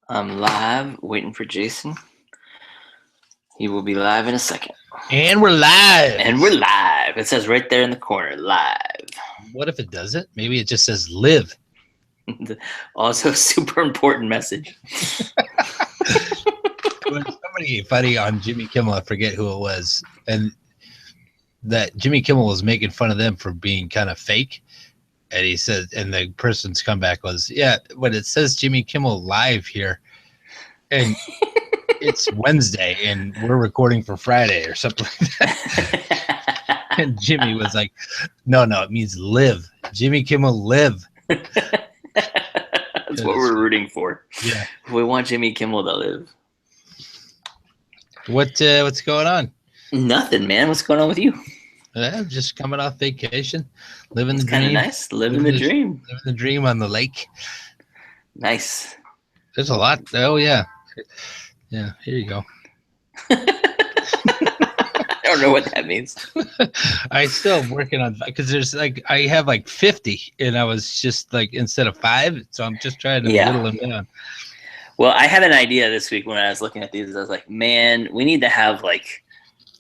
I'm live, waiting for Jason. He will be live in a second. And we're live. And we're live. It says right there in the corner, live. What if it doesn't? Maybe it just says live. Also, super important message. Somebody funny on Jimmy Kimmel, I forget who it was, and that Jimmy Kimmel was making fun of them for being kind of fake. And he said, and the person's comeback was, yeah, but it says Jimmy Kimmel live here. And it's Wednesday and we're recording for Friday or something like that. And Jimmy was like, no, it means live. Jimmy Kimmel live. That's what we're rooting for. Yeah. We want Jimmy Kimmel to live. What's going on? Nothing, man. What's going on with you? Just coming off vacation, living the Kind of dream. nice. Living the dream. Living the dream on the lake. Nice. There's a lot. Oh yeah. Yeah, here you go. I don't know what that means. I still working on, because there's like, I have like 50 and I was just like, instead of 5, so I'm just trying to whittle them down. Well, I had an idea this week when I was looking at these. I was like, man, we need to have like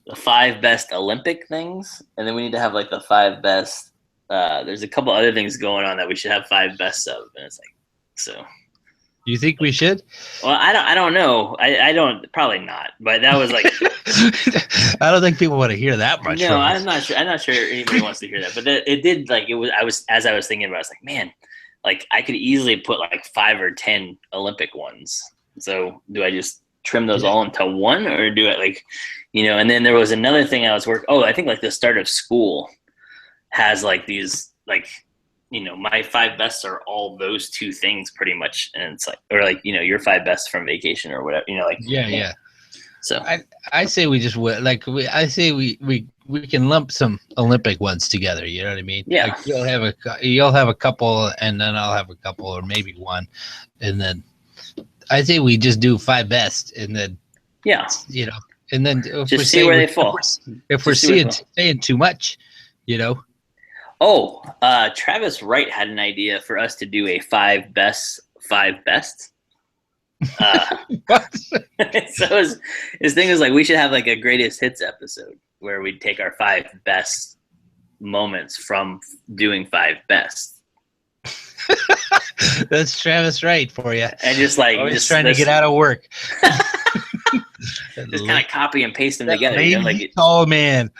the 5 best Olympic things, and then we need to have like the 5 best. There's a couple other things going on that we should have 5 bests of, and it's like, so. You think we should? Well, I don't know. I don't, probably not. But that was like, I don't think people want to hear that much. No, I'm not sure. I'm not sure anybody wants to hear that. But it did, like, it was. As I was thinking about it, I was like, man, like I could easily put like 5 or 10 Olympic ones. So do I just trim those all into one, or do I, like, And then there was another thing I was working. Oh, I think like the start of school has like these, like, my 5 bests are all those 2 things pretty much, and it's like, or like, your 5 bests from vacation or whatever, like. Yeah. So I say we just I say we can lump some Olympic ones together. You know what I mean? Yeah. Like you'll have a couple, and then I'll have a couple, or maybe one, and then I say we just do 5 best, and then and then if just see where they fall. If we're saying too much, Oh, Travis Wright had an idea for us to do a 5 bests. So his thing is like, we should have like a greatest hits episode where we take our 5 best moments from doing 5 best. That's Travis Wright for you. And just like, just trying to get out of work. Just kind of copy and paste them together. Like tall man.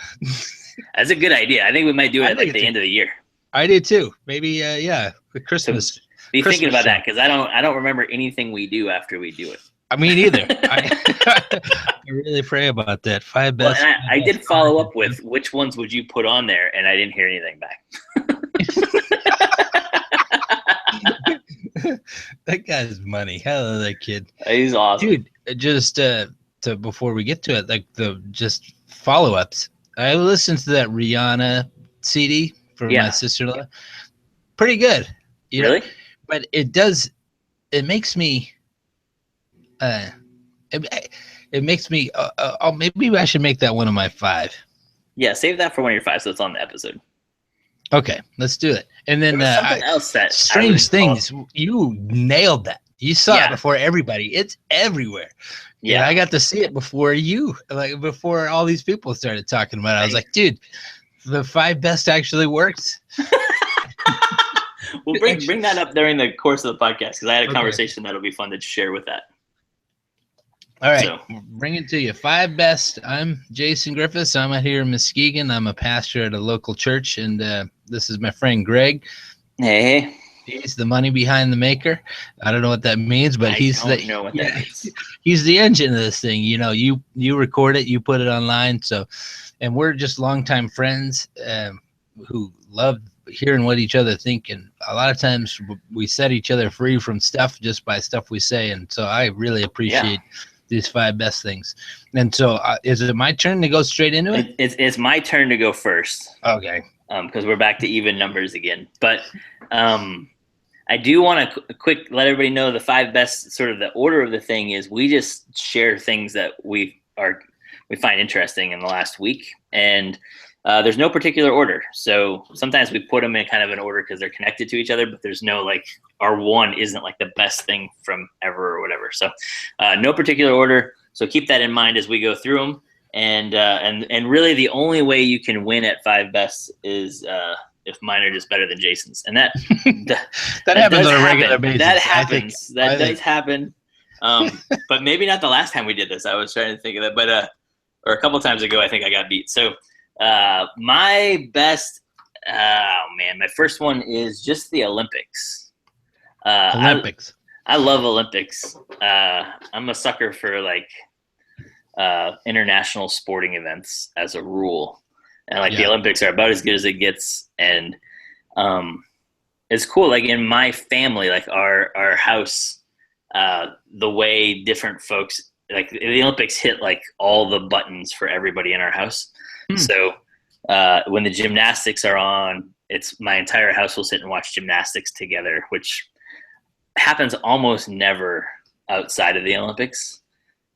That's a good idea. I think we might do it at like the end of the year. I did too. Maybe Christmas. So be thinking about that, because I don't remember anything we do after we do it. I mean, either. I really pray about that. 5 best. Well, I did follow up with which ones would you put on there, and I didn't hear anything back. That guy's money. Hello, that kid. He's awesome, dude. Just before we get to it, like just follow-ups. I listened to that Rihanna CD for my sister-in-law. Pretty good. Really? But it makes me it makes me maybe I should make that one of my 5. Yeah, save that for one of your 5, so it's on the episode. Okay, let's do it. And then something else that Strange Things, you nailed that. You saw it before everybody. It's everywhere. Yeah, and I got to see it before you, like before all these people started talking about it. I was like, dude, the 5 best actually worked. We'll bring that up during the course of the podcast, because I had a conversation that'll be fun to share with that. All right, so, bring it to you. 5 best. I'm Jason Griffiths. I'm out here in Muskegon. I'm a pastor at a local church, and this is my friend Greg. Hey. He's the money behind the maker. I don't know what that means, but I don't know what that means. He's the engine of this thing. You record it, you put it online. So, and we're just longtime friends who love hearing what each other think, and a lot of times we set each other free from stuff just by stuff we say. And so I really appreciate these 5 best things. And so is it my turn to go straight into it? It's my turn to go first. Okay. Because we're back to even numbers again. But I do want to quick let everybody know the 5 best, sort of the order of the thing is we just share things that we are we find interesting in the last week. And there's no particular order. So sometimes we put them in kind of an order because they're connected to each other, but there's no like our one isn't like the best thing from ever or whatever. So no particular order. So keep that in mind as we go through them. And really the only way you can win at 5 best is if mine are just better than Jason's. And that happens on a regular basis. That happens. That does happen. But maybe not the last time we did this. I was trying to think of that, but or a couple times ago, I think I got beat. So my best, my first one is just the Olympics. Olympics. I love Olympics. I'm a sucker for like international sporting events as a rule, and like the Olympics are about as good as it gets. And it's cool. Like in my family, like our house, the way different folks like the Olympics hit like all the buttons for everybody in our house. So when the gymnastics are on, it's my entire house will sit and watch gymnastics together, which happens almost never outside of the Olympics,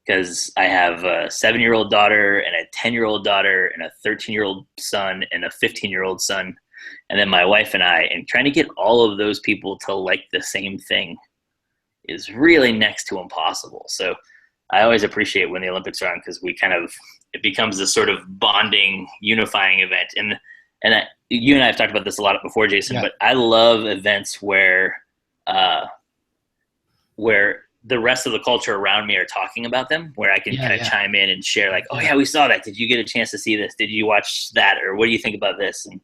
because I have a 7-year-old daughter and a 10-year-old daughter and a 13-year-old son and a 15-year-old son. And then my wife and I, and trying to get all of those people to like the same thing is really next to impossible. So I always appreciate when the Olympics are on, because it becomes this sort of bonding, unifying event. And you and I have talked about this a lot before, Jason, but I love events where the rest of the culture around me are talking about them, where I can kind of chime in and share like, oh yeah, we saw that. Did you get a chance to see this? Did you watch that? Or what do you think about this? And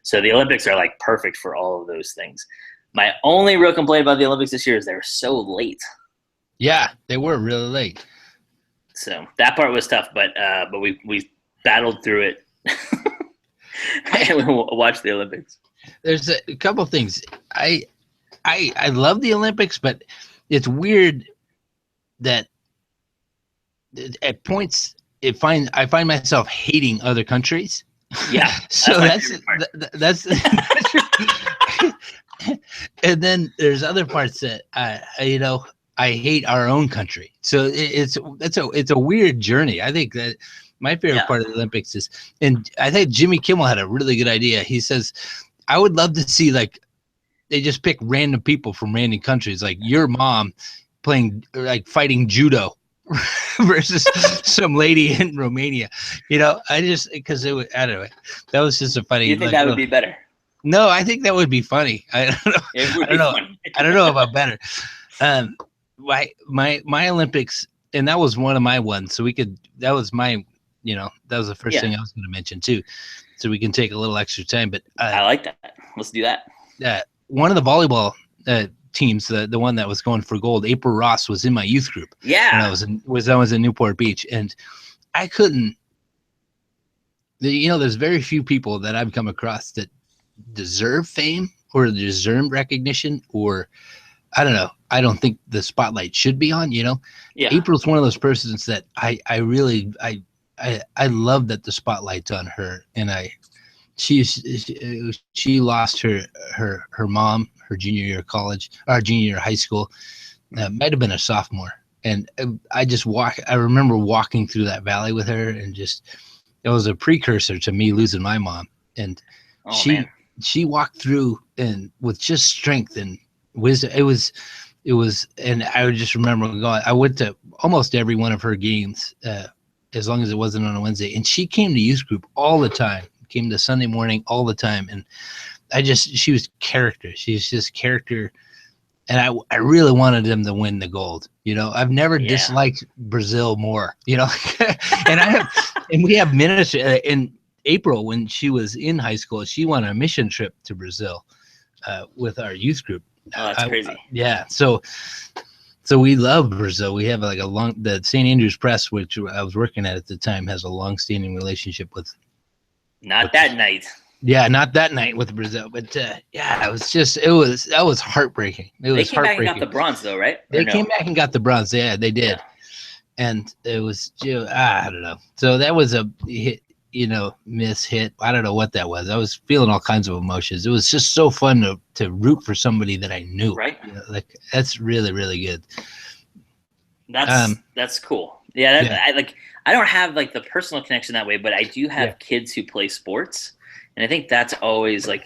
so the Olympics are like perfect for all of those things. My only real complaint about the Olympics this year is they were so late. Yeah, they were really late. So that part was tough, but we battled through it. And we watched the Olympics. There's a couple of things. I love the Olympics, but it's weird that at points I find myself hating other countries. Yeah. So that's and then there's other parts that I hate our own country. So it's a weird journey. I think that my favorite part of the Olympics is, and I think Jimmy Kimmel had a really good idea. He says, I would love to see like they just pick random people from random countries, like your mom fighting judo versus some lady in Romania. Because I don't know. That was just a funny. You think that would be better? No, I think that would be funny. I don't know. It would be funny. I don't know about better. My Olympics, and that was one of my ones. So that was my, that was the first thing I was going to mention too. So we can take a little extra time, but I like that. Let's do that. One of the volleyball teams, the one that was going for gold, April Ross, was in my youth group. Yeah. And I was in Newport Beach, and I couldn't, there's very few people that I've come across that deserve fame or deserve recognition, or I don't know. I don't think the spotlight should be on, Yeah. April's one of those persons that I really love that the spotlight's on her. And she lost her mom, her junior year of college, or junior year of high school. Might have been a sophomore. And I remember walking through that valley with her, and it was a precursor to me losing my mom. And she walked through and with just strength and wisdom. It was, and I would just remember going, I went to almost every one of her games, as long as it wasn't on a Wednesday. And she came to youth group all the time, came to Sunday morning all the time. And she was character. She's just character. And I really wanted them to win the gold. I've never disliked Brazil more, and we have minutes in April when she was in high school. She went on a mission trip to Brazil with our youth group. Oh, that's crazy. Yeah. So we love Brazil. We have the St. Andrews Press, which I was working at the time, has a long-standing relationship with. Not that night. Yeah, not that night with Brazil, but that was heartbreaking. They came back and got the bronze, though, right? They came back and got the bronze. Yeah, they did. Yeah. And it was, I don't know. So that was a hit. Miss hit. I don't know what that was. I was feeling all kinds of emotions. It was just so fun to root for somebody that I knew. Right. That's really, really good. That's cool. Yeah, Yeah. I don't have like the personal connection that way, but I do have Yeah. kids who play sports, and I think that's always like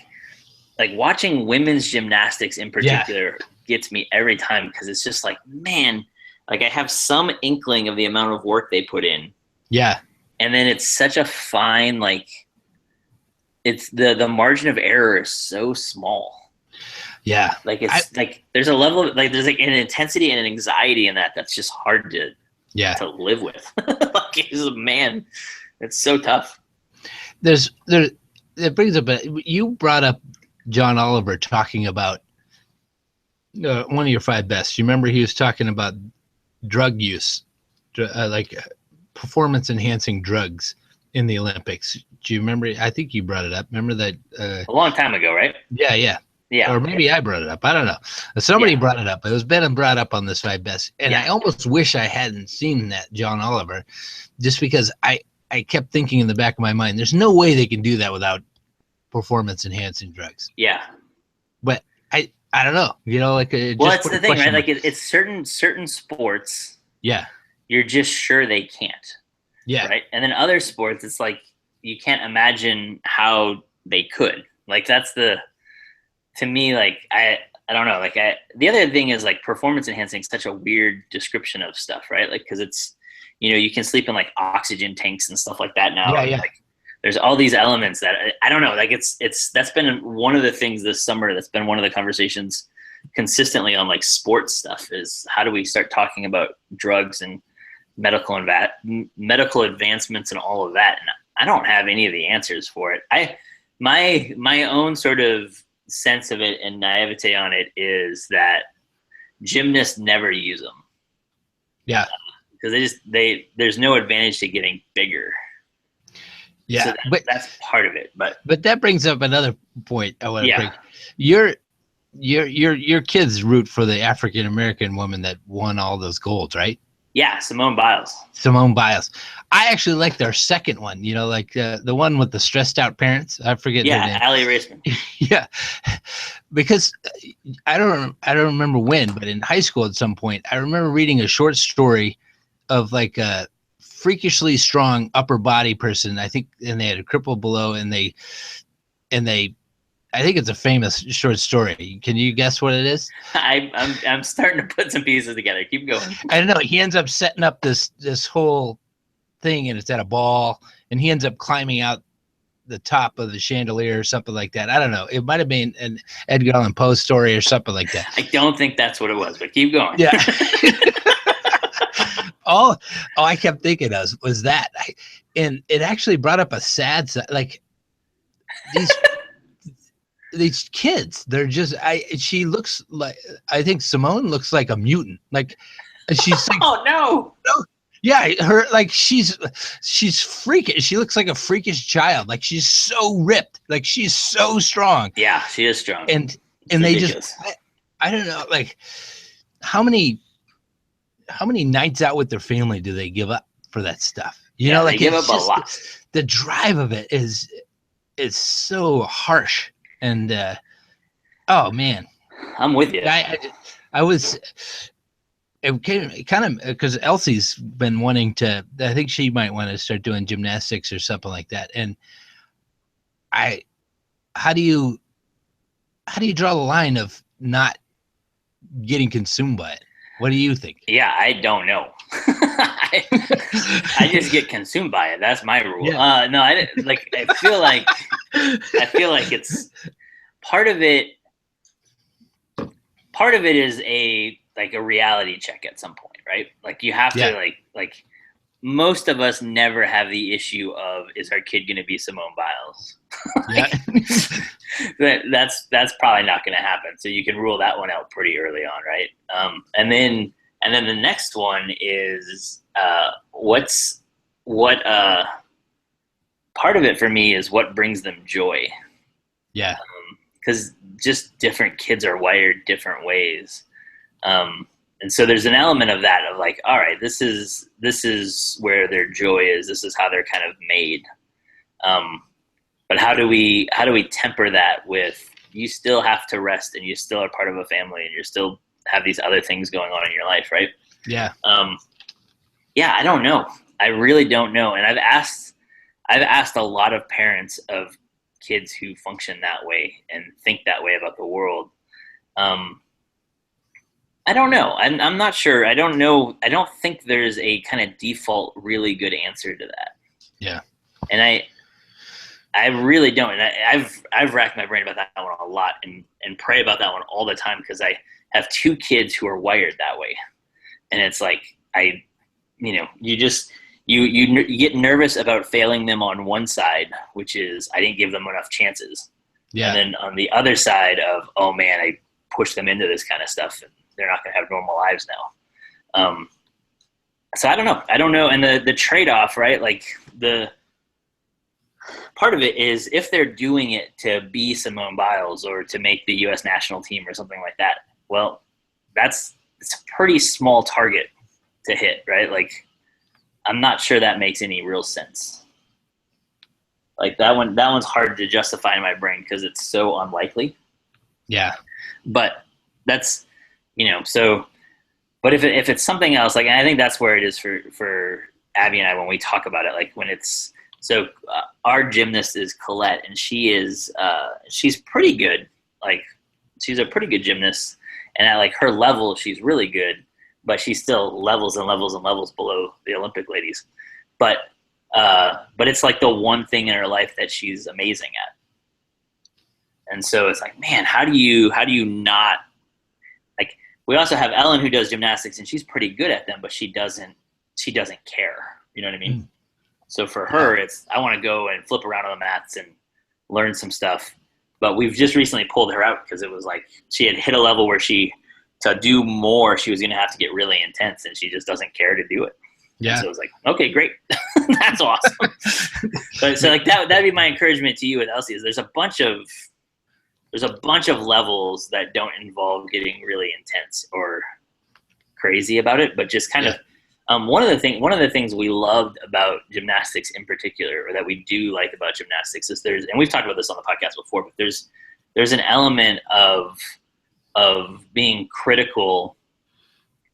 watching women's gymnastics in Yeah. particular gets me every time because it's just like, man, like I have some inkling of the amount of work they put in, Yeah. and then it's such a fine like it's the margin of error is so small. Yeah. Like it's like there's a level of like there's like an intensity and an anxiety in that's just hard Yeah. to live with. Like it's, man, it's so tough. It brings up you brought up John Oliver talking about one of your five best. You remember he was talking about drug use, like performance enhancing drugs in the Olympics. Do you remember? I think you brought it up. Remember that? A long time ago, right? Yeah. Yeah. Or maybe I brought it up. I don't know. Somebody brought it up. It was Ben and brought up on this five best. And I almost wish I hadn't seen that John Oliver, just because I kept thinking in the back of my mind, there's no way they can do that without performance enhancing drugs. Yeah. But I don't know. You know, like well, that's the thing, right? Like it's certain sports. Yeah. You're just sure they can't. Yeah. Right. And then other sports, it's like you can't imagine how they could. Like that's to me, like I don't know. Like the other thing is like performance enhancing is such a weird description of stuff, right? Like because it's you can sleep in like oxygen tanks and stuff like that now. Yeah. Like, there's all these elements that I don't know. Like it's that's been one of the things this summer. That's been one of the conversations consistently on like sports stuff is how do we start talking about drugs and medical advancements and all of that. And I don't have any of the answers for it. My own sort of sense of it and naivete on it is that gymnasts never use them. Yeah. Because there's no advantage to getting bigger. Yeah, so that's part of it. But that brings up another point I want to bring. Your kids root for the African American woman that won all those golds, right? Yeah, Simone Biles. I actually like their second one. You know, like the one with the stressed out parents. I forget. Yeah, Allie Raceman. Yeah, because I don't remember when, but in high school at some point, I remember reading a short story of like a freakishly strong upper body person, I think, and they had a cripple below, and they I think it's a famous short story. Can you guess what it is? I'm starting to put some pieces together. Keep going. I don't know. He ends up setting up this whole thing, and it's at a ball, and he ends up climbing out the top of the chandelier or something like that. I don't know. It might have been an Edgar Allan Poe story or something like that. I don't think that's what it was, but keep going. Yeah. all I kept thinking of was that, and it actually brought up a sad, like these kids. They're just she looks like, I think Simone looks like a mutant. Like she's like, oh no. Yeah, her like she's freakish. She looks like a freakish child. Like she's so ripped. Like she's so strong. Yeah, she is strong. And they just I don't know, like how many nights out with their family do they give up for that stuff? You know, like they give up a lot. The drive of it is so harsh. And oh man, I'm with you. I was. It came kind of because Elsie's been wanting to. I think she might want to start doing gymnastics or something like that. And how do you draw the line of not getting consumed by it? What do you think? Yeah, I don't know. I just get consumed by it. That's my rule. Yeah. No, I feel like it's part of it. Part of it is a reality check at some point, right? Like you have to like most of us never have the issue of, is our kid going to be Simone Biles? That's probably not going to happen. So you can rule that one out pretty early on, right? And then the next one is part of it for me is what brings them joy. Yeah. Because just different kids are wired different ways. And so there's an element of that, of like, all right, this is where their joy is. This is how they're kind of made. But how do we temper that with, you still have to rest and you still are part of a family and you still have these other things going on in your life, right? Yeah. Yeah, I don't know. I really don't know. And I've asked a lot of parents of kids who function that way and think that way about the world. Um, I don't know. I'm not sure. I don't know. I don't think there's a kind of default really good answer to that. Yeah. And I really don't. And I've racked my brain about that one a lot and pray about that one all the time because I have two kids who are wired that way. And it's like, you just, you get nervous about failing them on one side, which is I didn't give them enough chances. Yeah. And then on the other side of, oh man, I pushed them into this kind of stuff and they're not going to have normal lives now. So I don't know. And the trade-off, right? Like the part of it is if they're doing it to be Simone Biles or to make the U.S. national team or something like that, well, it's a pretty small target to hit, right? Like, I'm not sure that makes any real sense. Like that one's hard to justify in my brain because it's so unlikely. Yeah. But that's, but if it's something else, like, and I think that's where it is for Abby and I when we talk about it, like when it's, so our gymnast is Colette and she's pretty good. Like she's a pretty good gymnast and at like her level, she's really good, but she's still levels and levels and levels below the Olympic ladies. But it's like the one thing in her life that she's amazing at. And so it's like, man, how do you not, like, we also have Ellen who does gymnastics and she's pretty good at them, but she doesn't care. You know what I mean? Mm. So for her, it's, I want to go and flip around on the mats and learn some stuff. But we've just recently pulled her out because it was like she had hit a level where to do more, she was going to have to get really intense and she just doesn't care to do it. Yeah. And so it was like, okay, great. That's awesome. But so like that'd be my encouragement to you with Elsie is there's a bunch of levels that don't involve getting really intense or crazy about it, but just kind of one of the things we loved about gymnastics in particular, or that we do like about gymnastics, is and we've talked about this on the podcast before, but there's an element of being critical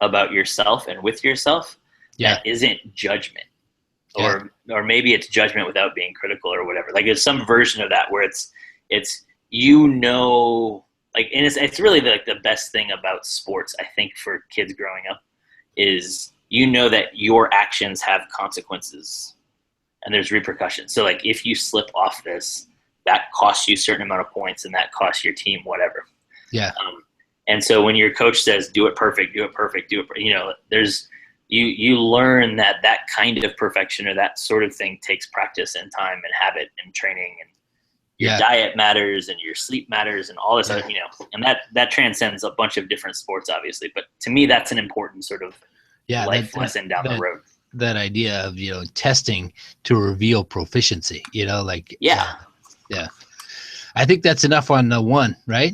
about yourself and with yourself that isn't judgment, or maybe it's judgment without being critical or whatever. Like there's some version of that where it's like, and it's really the best thing about sports, I think, for kids growing up is that your actions have consequences and there's repercussions. So like if you slip off this, that costs you a certain amount of points and that costs your team whatever. Yeah. And so when your coach says, do it perfect, there's, you learn that kind of perfection or that sort of thing takes practice and time and habit and training, and your diet matters and your sleep matters and all this other, and that transcends a bunch of different sports, obviously. But to me, that's an important sort of life lesson down the road. That idea of, testing to reveal proficiency, I think that's enough on one, right?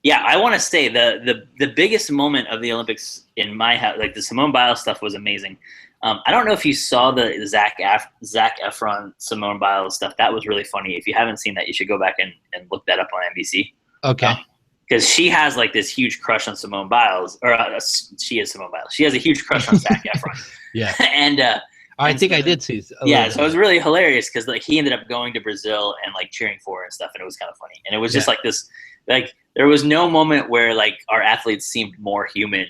Yeah, I want to say the biggest moment of the Olympics in my house, like the Simone Biles stuff, was amazing. I don't know if you saw the Zac Efron Simone Biles stuff. That was really funny. If you haven't seen that, you should go back and look that up on NBC. Okay. Because she has like this huge crush on Simone Biles, or she is Simone Biles. She has a huge crush on Zac Efron. Yeah. And I think I did see. So it was really hilarious because like he ended up going to Brazil and like cheering for her and stuff, and it was kind of funny. And it was just like this, like there was no moment where like our athletes seemed more human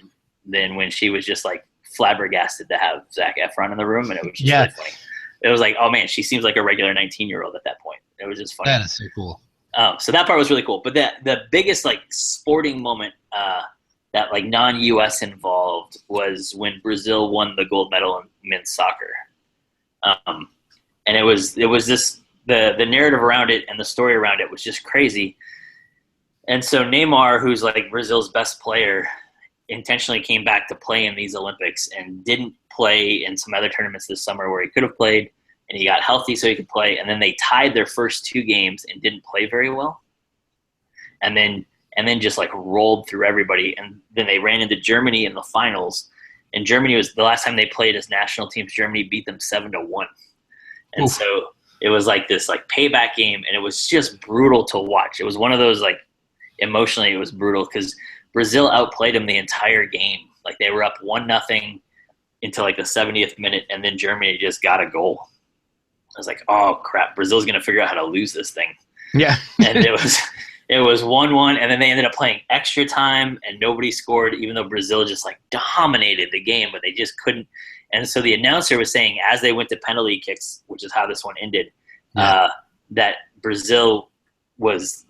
than when she was just like flabbergasted to have Zac Efron in the room, and it was just really funny. It was like, oh man, she seems like a regular 19-year-old at that point. It was just funny. That is so cool. So that part was really cool. But the biggest like sporting moment that like non-US involved was when Brazil won the gold medal in men's soccer. And it was this the narrative around it and the story around it was just crazy. And so Neymar, who's like Brazil's best player, intentionally came back to play in these Olympics and didn't play in some other tournaments this summer where he could have played, and he got healthy so he could play. And then they tied their first two games and didn't play very well. And then just like rolled through everybody. And then they ran into Germany in the finals. And Germany was the last time they played as national teams. Germany beat them 7-1. And so it was like this like payback game, and it was just brutal to watch. It was one of those like emotionally it was brutal because Brazil outplayed them the entire game. Like they were up 1-0. until like the 70th minute, and then Germany just got a goal. I was like, oh crap, Brazil's gonna figure out how to lose this thing. Yeah. And it was 1-1, and then they ended up playing extra time, and nobody scored, even though Brazil just like dominated the game, but they just couldn't. And so the announcer was saying, as they went to penalty kicks, which is how this one ended, that Brazil was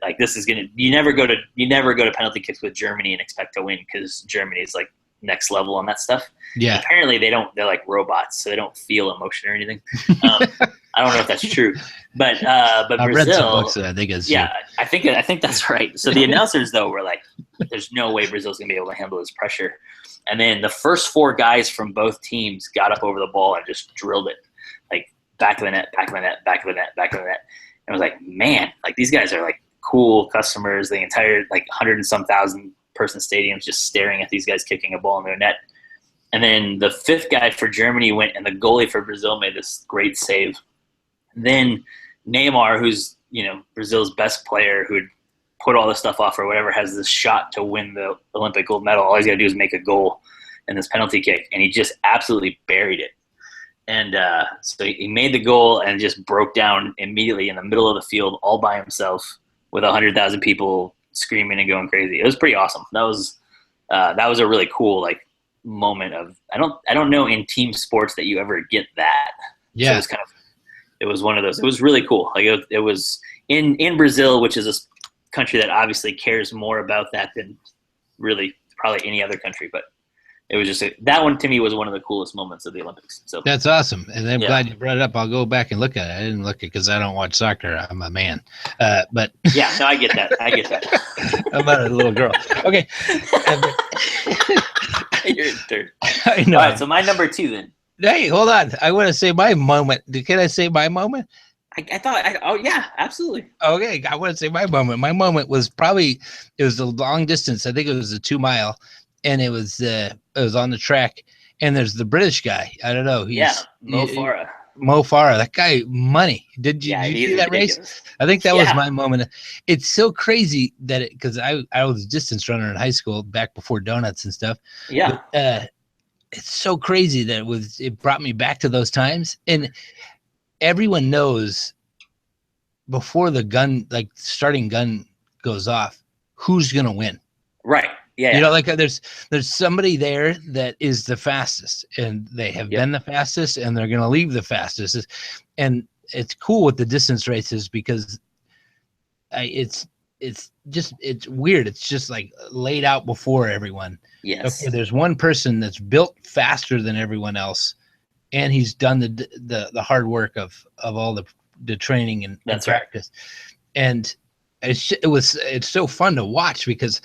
like, this is gonna, you never go to penalty kicks with Germany and expect to win, because Germany is like next level on that stuff. Yeah. Apparently they're like robots, so they don't feel emotion or anything. I don't know if that's true, but I Brazil, read some books that I think it's yeah, I think that's right. So the announcers though were like, there's no way Brazil's gonna be able to handle this pressure. And then the first 4 guys from both teams got up over the ball and just drilled it, like back of the net, back of the net, back of the net, back of the net. And I was like, man, like these guys are like cool customers. The entire like 100 and some thousand person stadium's just staring at these guys kicking a ball in their net. And then the 5th guy for Germany went, and the goalie for Brazil made this great save. Then Neymar, who's, you know, Brazil's best player, who would put all this stuff off or whatever, has this shot to win the Olympic gold medal. All he's got to do is make a goal in this penalty kick, and he just absolutely buried it. And so he made the goal and just broke down immediately in the middle of the field all by himself with 100,000 people screaming and going crazy. It was pretty awesome. That was a really cool like moment of, I don't know in team sports that you ever get that. Yeah. So it was one of those. It was really cool. Like it was in Brazil, which is a country that obviously cares more about that than really probably any other country. But it was just that one to me was one of the coolest moments of the Olympics. So that's awesome, and I'm glad you brought it up. I'll go back and look at it. I didn't look at it because I don't watch soccer. I'm a man, but yeah, no, I get that. I'm not a little girl. Okay, you're a dirt. I know. All right, so my number 2 then. Hey, hold on. I want to say my moment. Can I say my moment? I thought. Oh yeah, absolutely. Okay, I want to say my moment. My moment was probably, it was a long distance. I think it was a 2 mile, and it was on the track. And there's the British guy. I don't know. Mo Farah. Mo Farah. That guy, money. Did you see that race? I think that was my moment. It's so crazy that because I was a distance runner in high school back before donuts and stuff. Yeah. But, it's so crazy that it brought me back to those times. And everyone knows before the gun, like starting gun goes off, who's going to win. Right. Yeah. You know, like there's somebody there that is the fastest, and they have been the fastest, and they're going to leave the fastest. And it's cool with the distance races because it's weird. It's just like laid out before everyone. Yes. Okay, there's one person that's built faster than everyone else, and he's done the hard work of all the training and practice. Right. And it's so fun to watch because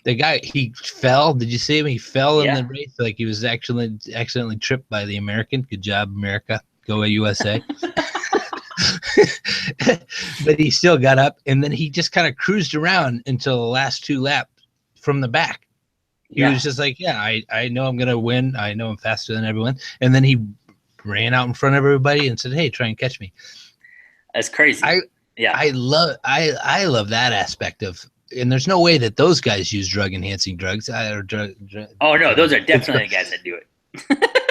the guy, he fell. Did you see him? He fell in the race. Like he was actually accidentally tripped by the American. Good job, America. Go USA. But he still got up, and then he just kind of cruised around until the last 2 laps from the back. He was just like, I know I'm going to win. I know I'm faster than everyone. And then he ran out in front of everybody and said, hey, try and catch me. That's crazy. I love that aspect of, and there's no way that those guys use drug enhancing drugs. Oh no, those are definitely the guys that do it.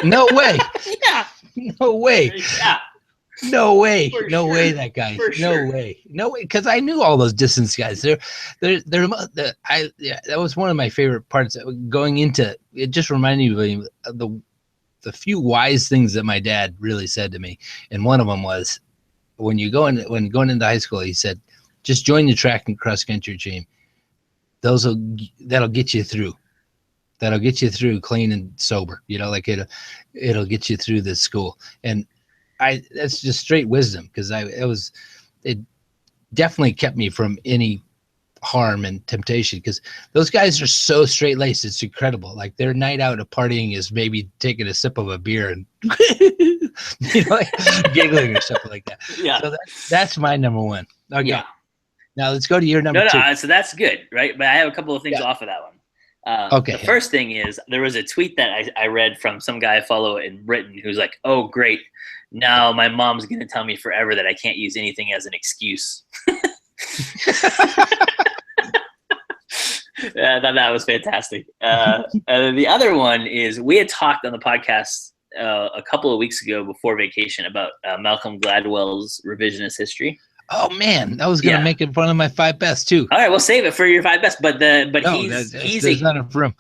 No way. Yeah. No way. Yeah. No way. For no sure. way that guy. For sure. No way. No way. Because I knew all those distance guys. That was one of my favorite parts going into it. Just reminded me of the few wise things that my dad really said to me. And one of them was when going into high school, he said, just join the track and cross country team. That'll get you through. That'll get you through clean and sober. You know, like it'll get you through this school. And that's just straight wisdom, because it definitely kept me from any harm and temptation, because those guys are so straight laced. It's incredible. Like their night out of partying is maybe taking a sip of a beer and like giggling or something like that. Yeah. So that's my number 1. Okay. Yeah. Now let's go to your number 2. So that's good, right? But I have a couple of things off of that one. Okay. The first thing is there was a tweet that I read from some guy I follow in Britain who's like, oh, great. Now my mom's going to tell me forever that I can't use anything as an excuse. Yeah, I thought that was fantastic. The other one is we had talked on the podcast a couple of weeks ago before vacation about Malcolm Gladwell's revisionist history. Oh man, I was gonna Yeah. make it one of my 5 best too. All right, we'll save it for your 5 best. But No, he's there's not enough room.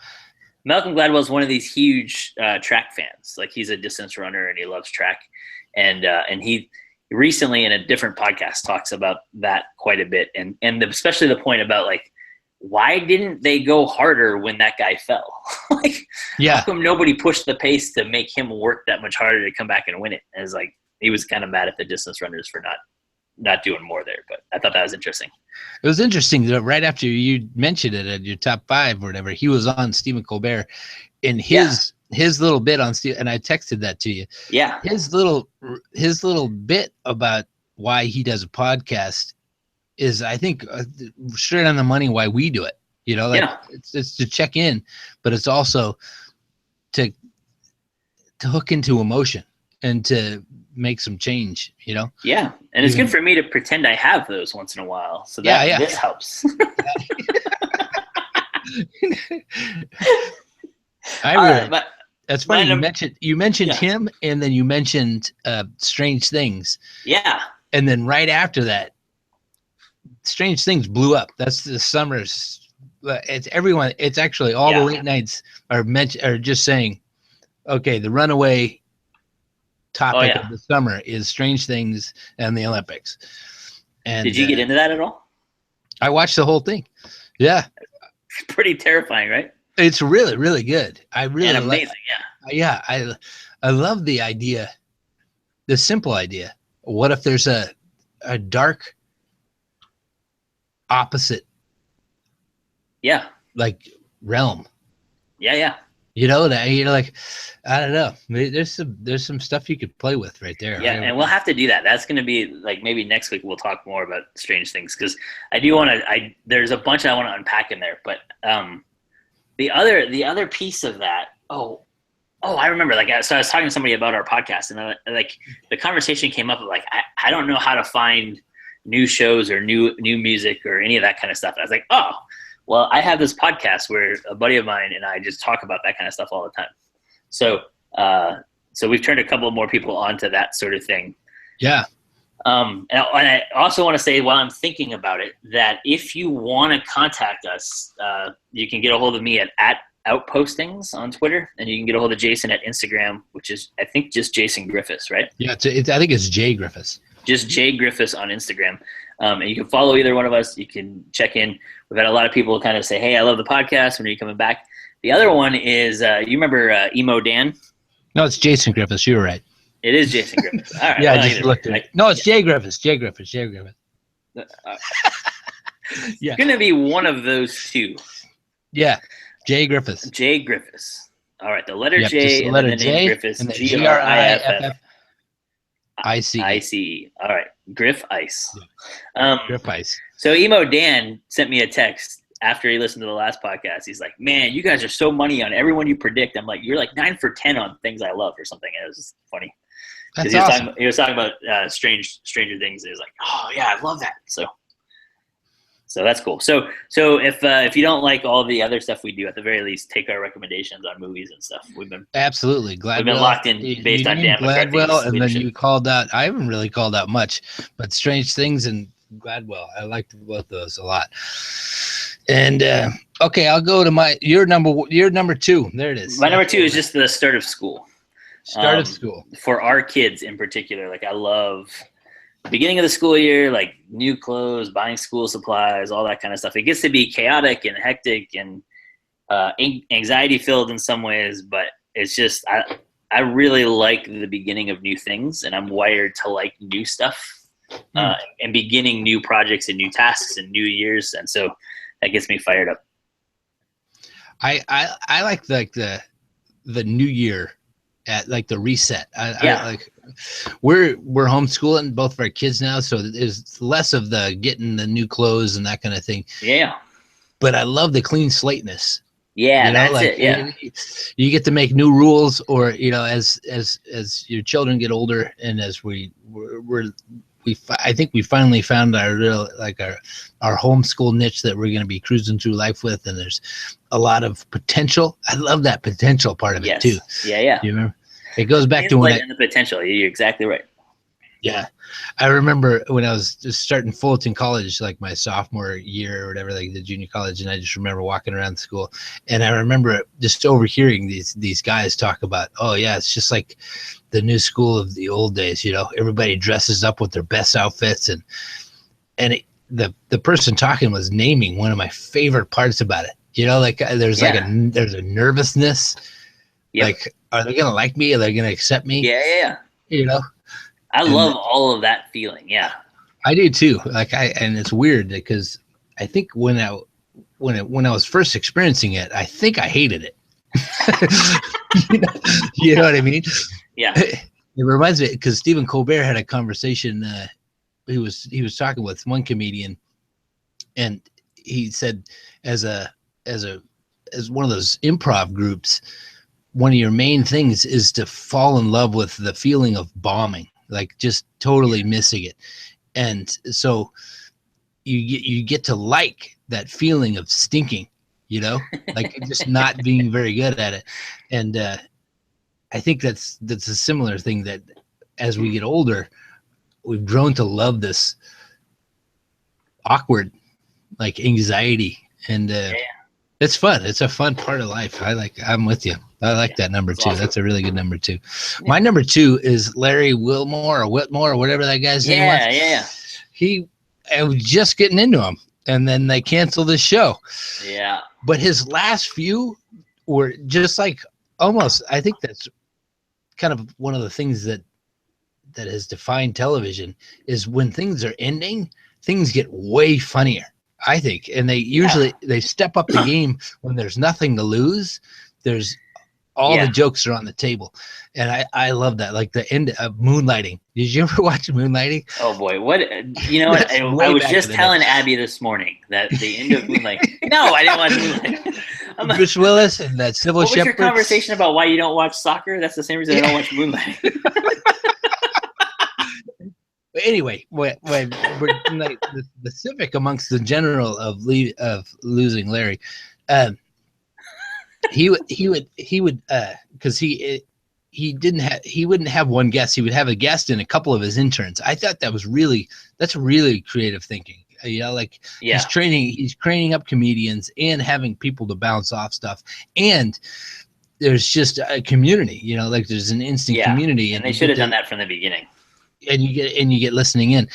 Malcolm Gladwell's one of these huge track fans. Like he's a distance runner and he loves track, and he recently in a different podcast talks about that quite a bit, and especially the point about like, why didn't they go harder when that guy fell? Like, how come nobody pushed the pace to make him work that much harder to come back and win it? And it's like he was kind of mad at the distance runners for not doing more there. But I thought that was interesting. It was interesting that right after you mentioned it at your top 5 or whatever, he was on Stephen Colbert in his little bit on Steve, and I texted that to you. Yeah, his little bit about why he does a podcast is, I think, straight on the money why we do it. You know, like it's to check in, but it's also to hook into emotion and to make some change, you know? Yeah. And it's good for me to pretend I have those once in a while. So that this helps. That's funny. You mentioned him, and then you mentioned Strange Things. Yeah. And then right after that, Strange Things blew up. That's the summer's. It's everyone. It's actually all the late nights are just saying, okay, the runaway topic of the summer is Strange Things and the Olympics. And did you get into that at all? I watched the whole thing. Yeah. Pretty terrifying, right? It's really, really good. I really and amazing, yeah. I love the idea, the simple idea. What if there's a dark opposite like realm? Yeah. You know, that you're like, I don't know. There's some stuff you could play with right there. Yeah, and we'll have to do that. That's going to be like maybe next week we'll talk more about Strange Things, because I do want to. There's a bunch I want to unpack in there, but the other piece of that. Oh, I remember. So I was talking to somebody about our podcast, and like the conversation came up of like I don't know how to find new shows or new music or any of that kind of stuff. And I was like, oh. Well, I have this podcast where a buddy of mine and I just talk about that kind of stuff all the time. So we've turned a couple more people onto that sort of thing. Yeah. And I also want to say, while I'm thinking about it, that if you want to contact us, you can get a hold of me at Outpostings on Twitter, and you can get a hold of Jason at Instagram, which is, I think, just Jason Griffiths, right? Yeah, I think it's Jay Griffiths. Just Jay Griffiths on Instagram. And you can follow either one of us. You can check in. We've had a lot of people kind of say, hey, I love the podcast. When are you coming back? The other one is, you remember Emo Dan? No, it's Jason Griffiths. You were right. It is Jason Griffiths. All right. Yeah, I just looked at it. No, it's Jay Griffiths. Jay Griffiths. It's going to be one of those two. Yeah, Jay Griffiths. Jay Griffiths. All right, the letter J and then the name Griffiths. Griffiths. Griffiths. All right, Griff Ice. Griff Ice. So Emo Dan sent me a text after he listened to the last podcast. He's like, man, you guys are so money on everyone you predict. I'm like, you're like 9 for 10 on things I love or something. And it was just funny. That's awesome. He was talking about Stranger Things. He was like, oh, yeah, I love that. So that's cool. So if you don't like all the other stuff we do, at the very least, take our recommendations on movies and stuff. We've been Gladwell. We've been locked in based on Dan Gladwell, and then you called out. I haven't really called out much, but Strange Things and Gladwell. I liked both those a lot. And okay, I'll go to your number 2. There it is. My number 2 is just the start of school. Start of school for our kids in particular. Like I love. Beginning of the school year, like new clothes, buying school supplies, all that kind of stuff. It gets to be chaotic and hectic and anxiety filled in some ways, but it's just I really like the beginning of new things, and I'm wired to like new stuff and beginning new projects and new tasks and new years, and so that gets me fired up. I like the new year at like the reset. I like we're homeschooling both of our kids now, so there's less of the getting the new clothes and that kind of thing. Yeah. But I love the clean slateness. Yeah, you know, that's like, it. Yeah. You get to make new rules, or you know, as your children get older, and as we're I think we finally found our real, like our homeschool niche that we're going to be cruising through life with, and there's a lot of potential. I love that potential part of it too. Yeah. You remember? It goes back to when the potential. You're exactly right. Yeah, I remember when I was just starting Fullerton College, like my sophomore year or whatever, like the junior college, and I just remember walking around school, and I remember just overhearing these guys talk about, oh yeah, it's just like the new school of the old days. You know, everybody dresses up with their best outfits, and the person talking was naming one of my favorite parts about it. You know, like there's a nervousness. Yep. Like, are they gonna like me? Are they gonna accept me? Yeah. You know. I love all of that feeling. Yeah, I do too. And it's weird because I think when I was first experiencing it, I think I hated it. you know what I mean? Yeah. It reminds me because Stephen Colbert had a conversation. He was talking with one comedian, and he said, as one of those improv groups, one of your main things is to fall in love with the feeling of bombing. Like just totally missing it. And so you get to like that feeling of stinking, you know, like just not being very good at it. And I think that's a similar thing, that as we get older, we've grown to love this awkward, like anxiety. And it's fun. It's a fun part of life. I'm with you. I like that number two. Awesome. That's a really good number two. Yeah. My number two is Larry Wilmore or Whitmore or whatever that guy's name was. Yeah. I was just getting into him, and then they canceled his show. Yeah. But his last few were just like almost, I think that's kind of one of the things that has defined television, is when things are ending, things get way funnier, I think. And they usually they step up the game when there's nothing to lose. There's all the jokes are on the table. And I love that. Like the end of Moonlighting. Did you ever watch Moonlighting? Oh boy. What, you know what? I was just telling Abby this morning that the end of Moonlighting. No, I didn't watch Moonlighting. Bruce Willis and that Sybil Shepherd. What was your conversation about why you don't watch soccer? That's the same reason I don't watch Moonlighting. But anyway, when like the specific amongst the general of losing Larry, he would because he wouldn't have one guest. He would have a guest and a couple of his interns. I thought that's really creative thinking. You know, like he's training up comedians and having people to bounce off stuff, and there's just a community. You know, like there's an instant community, and they should have done that from the beginning. And you get listening in.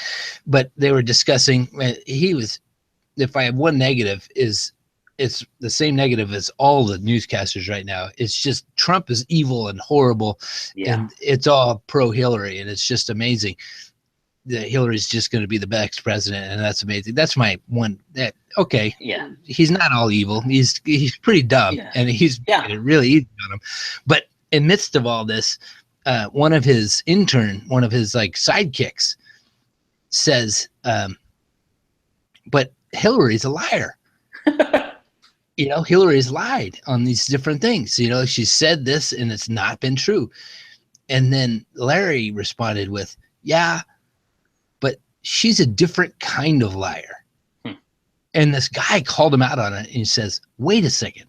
But they were discussing, if I have one negative, it's the same negative as all the newscasters right now. It's just Trump is evil and horrible, and it's all pro Hillary, and it's just amazing that Hillary's just going to be the best president, and that's amazing. That's my one. He's not all evil. He's pretty dumb, and he's really easy on him. But in midst of all this, one of his like sidekicks says, but Hillary's a liar. You know, Hillary's lied on these different things. You know, she said this and it's not been true. And then Larry responded with, yeah, but she's a different kind of liar. And this guy called him out on it, and he says, wait a second,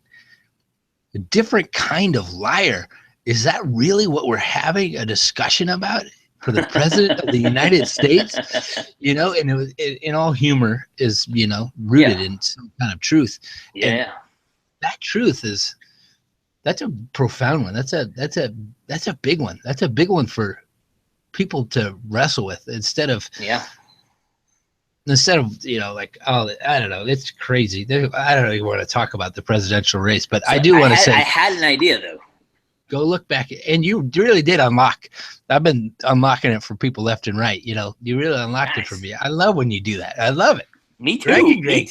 a different kind of liar. Is that really what we're having a discussion about for the president of the United States? You know, and it was, in all humor is, you know, rooted in some kind of truth. Yeah. And that truth that's a profound one. That's a big one. That's a big one for people to wrestle with instead of, you know, like, oh, I don't know. It's crazy. I don't even want to talk about the presidential race, but so I do want to say. I had an idea, though. Go look back, and you really did unlock. I've been unlocking it for people left and right. You know, you really unlocked it for me. I love when you do that. I love it. Me too. Greg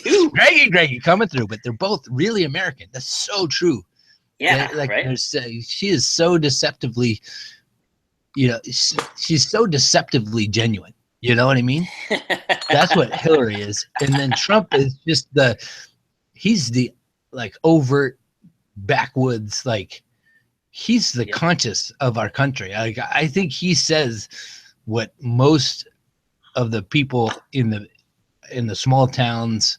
and Greg coming through, but they're both really American. That's so true. Yeah, like right. She is so deceptively, you know, she's so deceptively genuine. You know what I mean? That's what Hillary is, and then Trump is just he's the like overt backwoods like. He's the conscious of our country. I think he says what most of the people in the small towns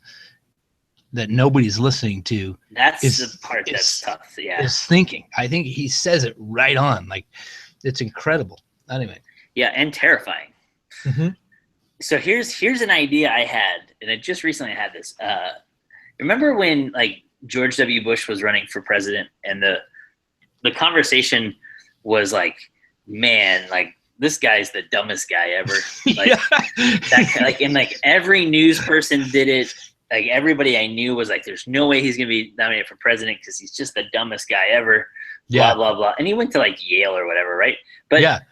that nobody's listening to. That's the part that's tough. Yeah. Is thinking. I think he says it right on. Like, it's incredible. Anyway. Yeah, and terrifying. Mm-hmm. So here's an idea I had, and I just recently had this. Remember when like George W. Bush was running for president, and the conversation was like, man, like this guy's the dumbest guy ever. Like, and like every news person did it. Like everybody I knew was like, there's no way he's gonna be nominated for president because he's just the dumbest guy ever. Blah blah blah. And he went to like Yale or whatever, right? But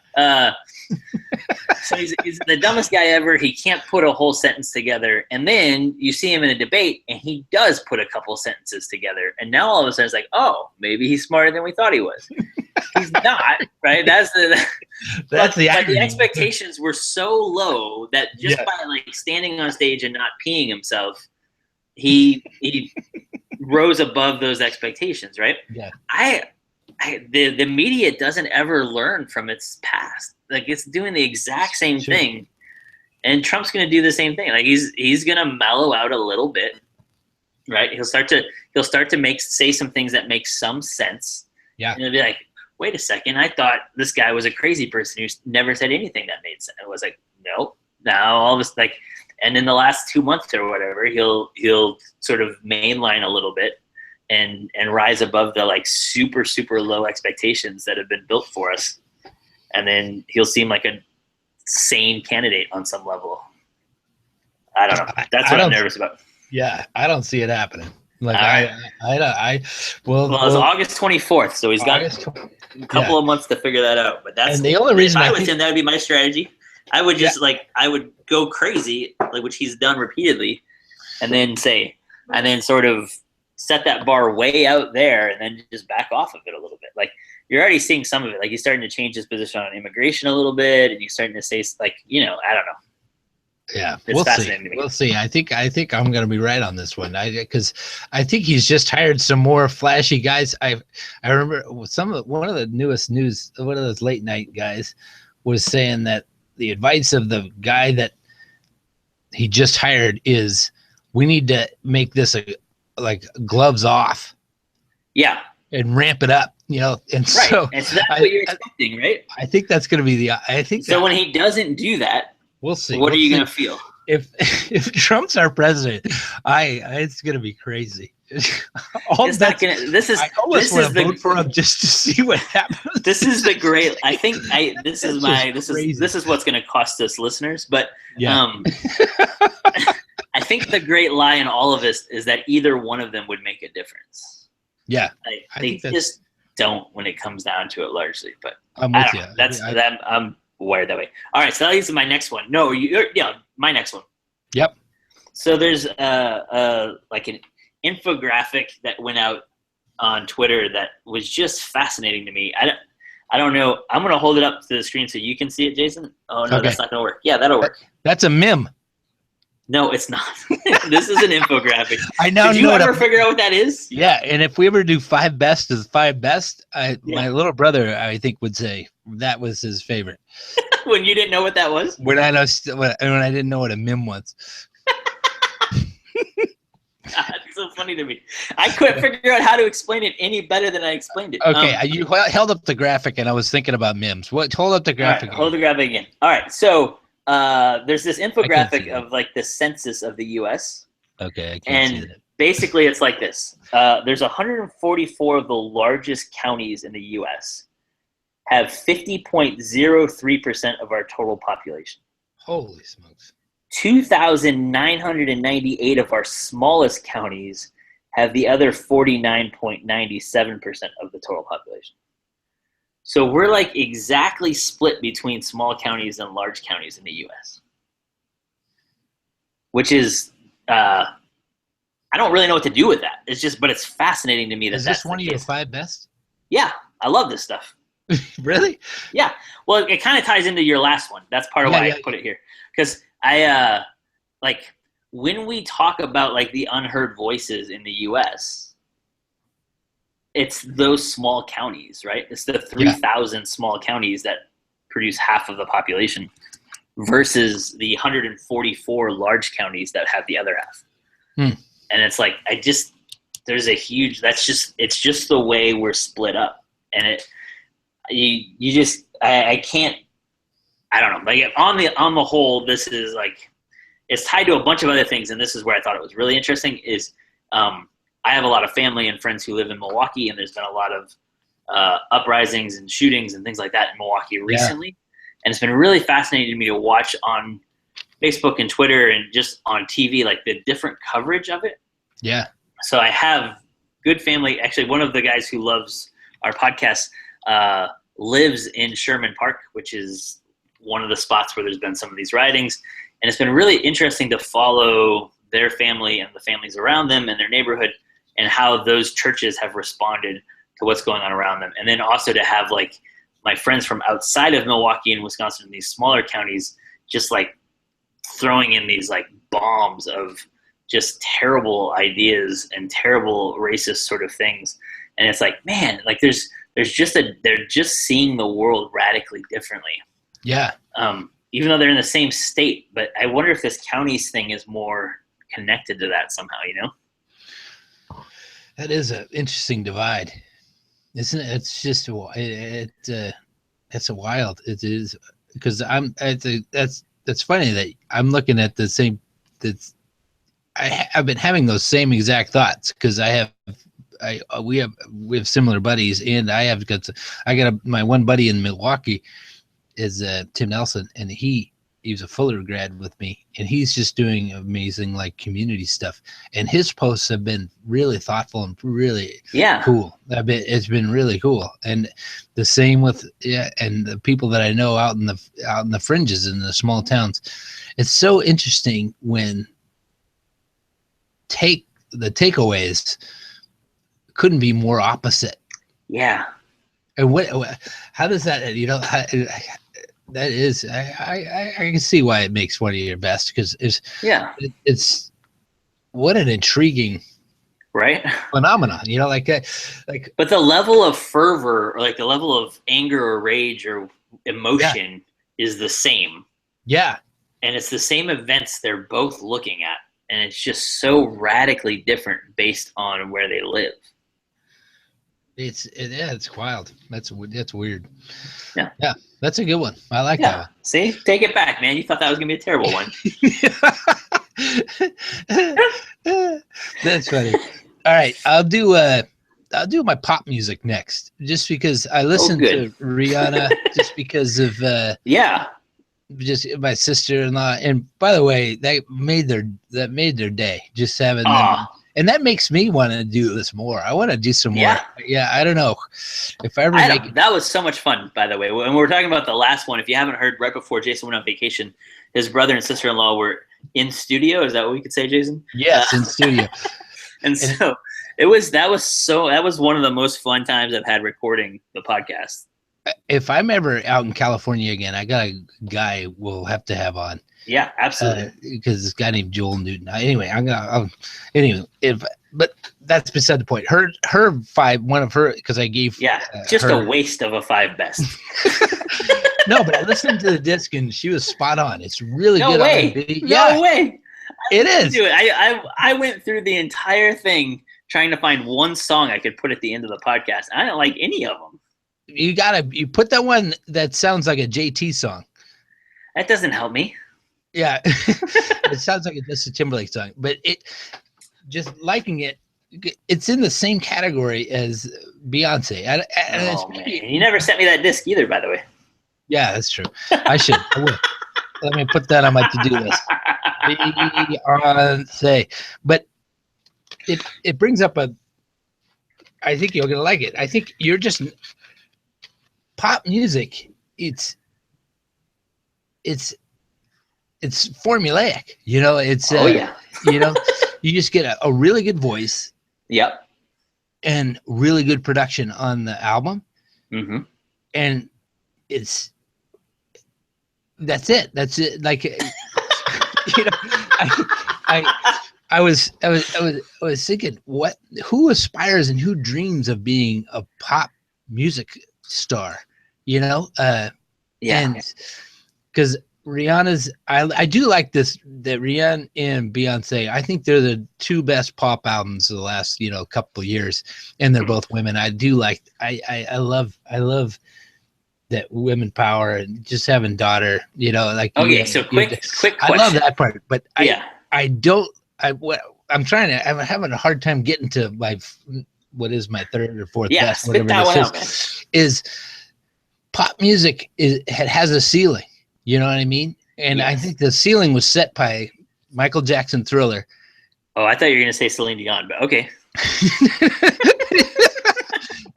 so he's the dumbest guy ever. He can't put a whole sentence together. And then you see him in a debate, and he does put a couple sentences together. And now all of a sudden it's like, oh, maybe he's smarter than we thought he was. He's not, right? That's the expectations were so low that just by like standing on stage and not peeing himself, he rose above those expectations, right? Yeah. The media doesn't ever learn from its past. Like it's doing the exact same thing, and Trump's going to do the same thing. Like he's going to mellow out a little bit, right? He'll start to say some things that make some sense. Yeah, and he'll be like, "Wait a second, I thought this guy was a crazy person who never said anything that made sense." It was like, nope. Now all this like, and in the last 2 months or whatever, he'll sort of mainline a little bit. And rise above the like super, super low expectations that have been built for us. And then he'll seem like a sane candidate on some level. I don't know. That's what I'm nervous about. Yeah, I don't see it happening. Like it's August 24th, so he's got a couple of months to figure that out. But that's the only reason if I was him, that would be my strategy. I would just I would go crazy, like which he's done repeatedly, and then sort of set that bar way out there and then just back off of it a little bit. Like you're already seeing some of it. Like he's starting to change his position on immigration a little bit, and he's starting to say like, I don't know. Yeah, it's fascinating to me. We'll see. I think I'm going to be right on this one. Because I think he's just hired some more flashy guys. I remember one of the newest news, one of those late night guys was saying that the advice of the guy that he just hired is we need to make this like gloves off, and ramp it up, and right. So and so that's what you're expecting, right? I think that's going to be so. When he doesn't do that, we'll see. What are you going to feel if Trump's our president? It's going to be crazy. It's not going to. This is vote for him just to see what happens. This is the great. I think this is what's going to cost us listeners, but I think the great lie in all of this is that either one of them would make a difference. Yeah, they just don't when it comes down to it largely. But I'm with you. I'm wired that way. All right, so that leads to my next one. No, my next one. Yep. So there's like an infographic that went out on Twitter that was just fascinating to me. I don't know. I'm gonna hold it up to the screen so you can see it, Jason. Oh no, That's not gonna work. Yeah, that'll work. That's a meme. No, it's not. This is an infographic. I now Did you ever figure out what that is? Yeah, and if we ever do 5 best as 5 best, my little brother, I think, would say that was his favorite. When you didn't know what that was? When I didn't know what a meme was. That's so funny to me. I couldn't figure out how to explain it any better than I explained it. Okay, you held up the graphic, and I was thinking about memes. Hold up the graphic. Right, hold the graphic again. All right, so there's this infographic of like the census of the U.S. Okay, I can't see that. Basically, it's like this. There's 144 of the largest counties in the U.S. have 50.03% of our total population. Holy smokes. 2,998 of our smallest counties have the other 49.97% of the total population. So we're like exactly split between small counties and large counties in the U.S., which is, I don't really know what to do with that. But it's fascinating to me that is this one of your 5 best? Yeah, I love this stuff. Really? Yeah. Well, it kind of ties into your last one. That's part of why I put it here. Because like when we talk about like the unheard voices in the U.S., it's those small counties, right? It's the 3,000 small counties that produce half of the population. versus the 144 large counties that have the other half. And it's like, there's a huge, it's just the way we're split up. And I can't, I don't know. Like on the whole, this is like, it's tied to a bunch of other things. And this is where I thought it was really interesting is, I have a lot of family and friends who live in Milwaukee, and there's been a lot of uprisings and shootings and things like that in Milwaukee recently. And it's been really fascinating to me to watch on Facebook and Twitter and just on TV, like the different coverage of it. Yeah. So I have good family. Actually, one of the guys who loves our podcast lives in Sherman Park, which is one of the spots where there's been some of these riotings. And it's been really interesting to follow their family and the families around them and their neighborhood and how those churches have responded to what's going on around them. And then also to have like my friends from outside of Milwaukee and Wisconsin in these smaller counties just like throwing in these like bombs of just terrible ideas and terrible racist sort of things. And it's like, man, like they're just seeing the world radically differently. Yeah. Even though they're in the same state, but I wonder if this counties thing is more connected to that somehow, you know? That is an interesting divide, isn't it? It's just it's a wild. It is because that's funny that I'm looking at the same. I've been having those same exact thoughts because we have similar buddies, and I got my one buddy in Milwaukee is Tim Nelson, and he was a Fuller grad with me, and he's just doing amazing like community stuff, and his posts have been really thoughtful and really cool. It's been really cool, and the same with and the people that I know out in the fringes in the small towns. It's so interesting when the takeaways couldn't be more opposite. Yeah. And how does that, that is, I can see why it makes one of your best, because it's what an intriguing phenomenon, but the level of fervor or like the level of anger or rage or emotion is the same. Yeah. And it's the same events they're both looking at. And it's just so radically different based on where they live. It's wild. That's weird. Yeah. Yeah. That's a good one. I like that one. See, take it back, man. You thought that was going to be a terrible one. That's funny. All right. I'll do my pop music next, just because I listened to Rihanna just because of, just my sister-in-law. And by the way, that made their day, just having them. And that makes me want to do this more. I want to do some more. Yeah, I don't know if I ever make it. That was so much fun, by the way. When we were talking about the last one, if you haven't heard, right before Jason went on vacation, his brother and sister-in-law were in studio. Is that what we could say, Jason? Yes, in studio. And so that was one of the most fun times I've had recording the podcast. If I'm ever out in California again, I got a guy we'll have to have on. Yeah, absolutely. Because this guy named Joel Newton. Anyway, but that's beside the point. Her one of her, because I gave just a waste of a 5 best. No, but I listened to the disc and she was spot on. It's really good. No way. It is. Dude, I went through the entire thing trying to find one song I could put at the end of the podcast. I don't like any of them. You put that one that sounds like a JT song. That doesn't help me. Yeah, it sounds like a Justin Timberlake song, but just liking it, it's in the same category as Beyonce. You never sent me that disc either, by the way. Yeah, that's true. I should. I will. Let me put that on my to-do list. Beyonce, but it brings up I think you're gonna like it. I think you're just pop music. It's formulaic, it's you just get a really good voice. Yep. And really good production on the album. Mm-hmm. And that's it. Like, I was thinking, who aspires and who dreams of being a pop music star, And because Rihanna's. I do like this that Rihanna and Beyonce. I think they're the two best pop albums of the last couple of years, and they're both women. I do like. I love that women power and just having daughter. Like okay. So quick question. I love that part, but yeah. I don't. I'm trying to. I'm having a hard time getting to what is my third or fourth best. Spit that one out, man. Is pop music has a ceiling. You know what I mean? And yes. I think the ceiling was set by Michael Jackson Thriller. Oh, I thought you were going to say Celine Dion, but okay.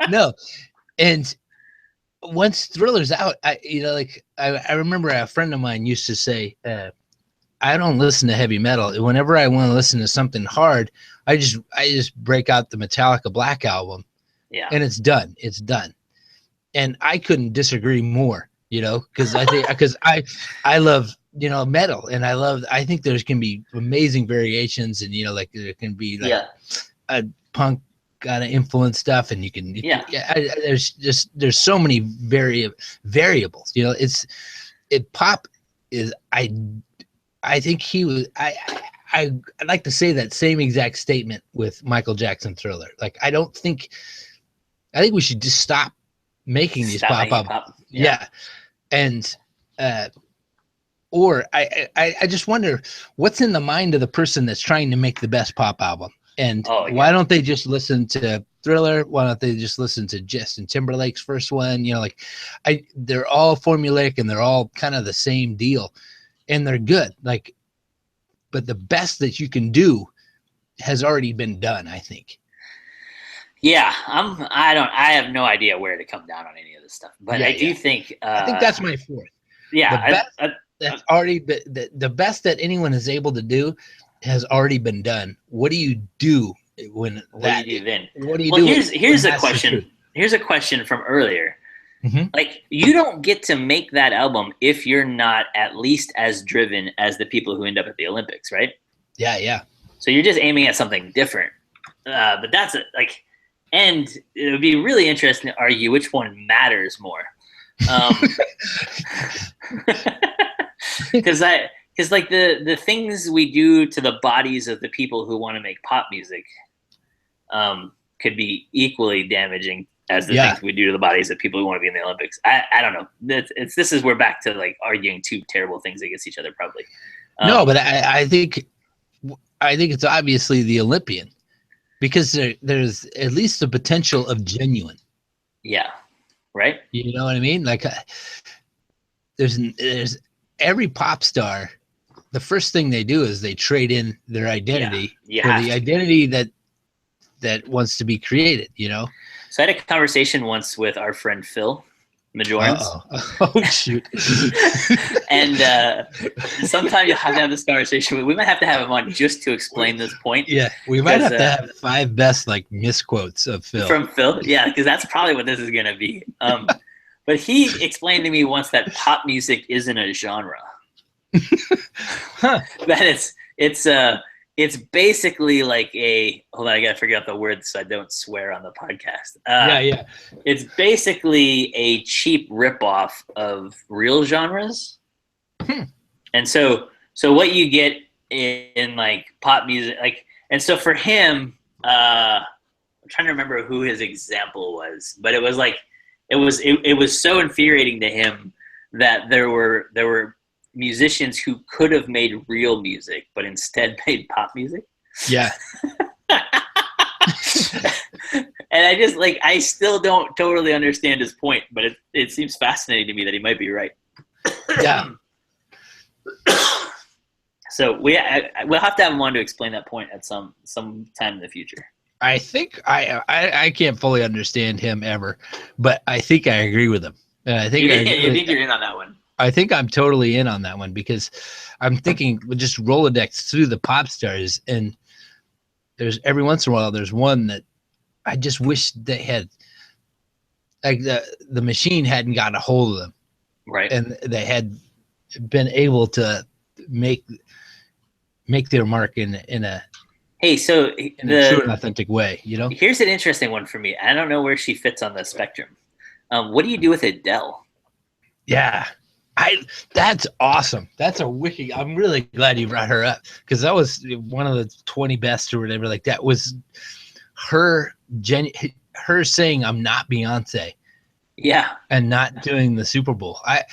No. And once Thriller's out, I remember a friend of mine used to say, I don't listen to heavy metal. Whenever I want to listen to something hard, I just break out the Metallica Black Album. Yeah. And it's done. It's done. And I couldn't disagree more. Because I love metal, and I think there's can be amazing variations, and like there can be like a punk kind of influence stuff, and there's so many variables. Pop is I think he was I'd like to say that same exact statement with Michael Jackson Thriller. Like I think we should just stop making these pop albums. Yeah. And or I just wonder what's in the mind of the person that's trying to make the best pop album, and why don't they just listen to Thriller? Why don't they just listen to Justin Timberlake's first one? They're all formulaic and they're all kind of the same deal, and they're good. But the best that you can do has already been done, I think. Yeah, I have no idea where to come down on any of this stuff, but I do think. I think that's my fourth. Yeah, that's already the best that anyone is able to do has already been done. What do you do when? What do you do then? What do you do? Here's a question. Here's a question from earlier. Mm-hmm. Like you don't get to make that album if you're not at least as driven as the people who end up at the Olympics, right? Yeah. So you're just aiming at something different. But that's like. And it would be really interesting to argue which one matters more. Because like the things we do to the bodies of the people who want to make pop music could be equally damaging as the things we do to the bodies of people who want to be in the Olympics. I don't know. This is we're back to like arguing two terrible things against each other probably. No, but I think it's obviously the Olympian. Because there's at least the potential of genuine. Yeah. Right. You know what I mean? Like there's every pop star. The first thing they do is they trade in their identity for the identity that wants to be created. So I had a conversation once with our friend Phil Majorans. Oh shoot! And sometime you'll have to have this conversation. We might have to have him on just to explain this point. Yeah, we might have to have 5 best misquotes of Phil. From Phil, yeah, because that's probably what this is going to be. But he explained to me once that pop music isn't a genre. Huh. That it's basically like hold on, I gotta figure out the words so I don't swear on the podcast. Yeah. It's basically a cheap ripoff of real genres. And so what you get in like pop music, and so for him, I'm trying to remember who his example was, but it was like it was so infuriating to him that there were musicians who could have made real music but instead made pop music. Yeah. And I still don't totally understand his point, but it seems fascinating to me that he might be right. Yeah. So we'll have to have him on to explain that point at some time in the future. I think I can't fully understand him ever, but I think I agree with him. And I think you think you're in on that one. I think I'm totally in on that one because I'm thinking just Rolodex through the pop stars, and there's every once in a while there's one that I just wish they had, like the machine hadn't gotten a hold of them, right? And they had been able to make their mark in a true and authentic way. Here's an interesting one for me. I don't know where she fits on the spectrum. What do you do with Adele? Yeah. That's awesome. That's a wicked. I'm really glad you brought her up because that was one of the 20 best or whatever. Like that was her her saying, "I'm not Beyonce." Yeah. And not doing the Super Bowl. I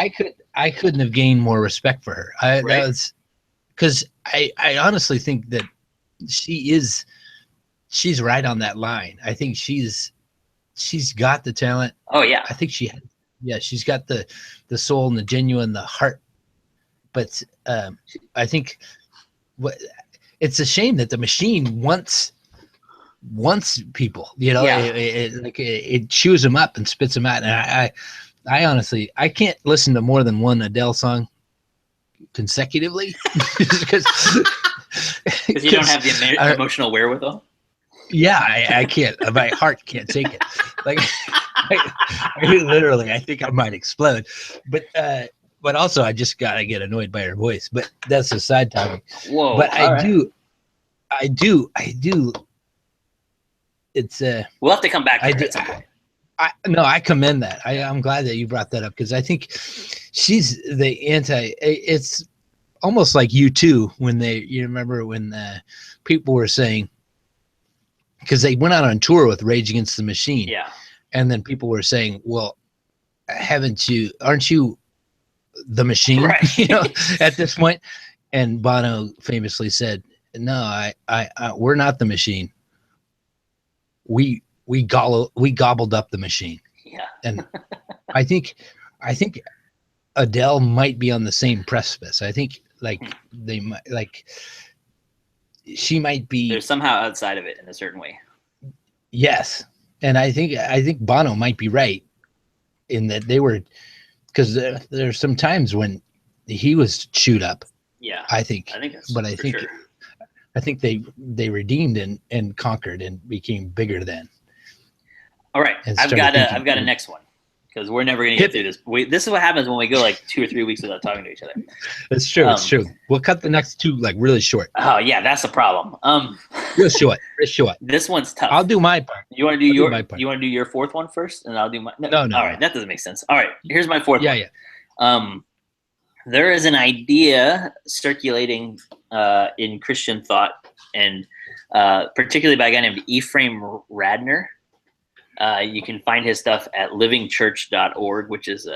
couldn't have gained more respect for her. That was because I honestly think that she's right on that line. I think she's got the talent. Oh yeah. I think she's got the soul and the genuine, the heart. But I think it's a shame that the machine wants people, it chews them up and spits them out. And I honestly, I can't listen to more than one Adele song consecutively because you don't have the emotional wherewithal. Yeah, I can't. My heart can't take it. Like, I literally, I think I might explode. But also, I just gotta get annoyed by her voice. But that's a side topic. Whoa! But I do. It's we'll have to come back to it at some point. I commend that. I'm glad that you brought that up because I think she's the anti. It's almost like U2 when you remember when people were saying, because they went out on tour with Rage Against the Machine. Yeah. And then people were saying, well, aren't you the Machine? Right. At this point. And Bono famously said, no, I we're not the Machine. We gobbled up the Machine. Yeah. And I think Adele might be on the same precipice. I think they might she might be. They're somehow outside of it in a certain way. Yes. And I think Bono might be right in that they were, because there's some times when he was chewed up. Yeah. I think that's but sure. I think they redeemed and conquered and became bigger than. All right, I've got a next one because we're never going to get through this. This is what happens when we go like 2 or 3 weeks without talking to each other. It's true. It's true. We'll cut the next two like really short. Oh yeah, that's the problem. Real short. This one's tough. I'll do my part. You want to do your part? You want to do your fourth one first, and I'll do my. No. All right, that doesn't make sense. All right, here's my fourth one. Yeah. There is an idea circulating in Christian thought, and particularly by a guy named Ephraim Radner. You can find his stuff at livingchurch.org, which is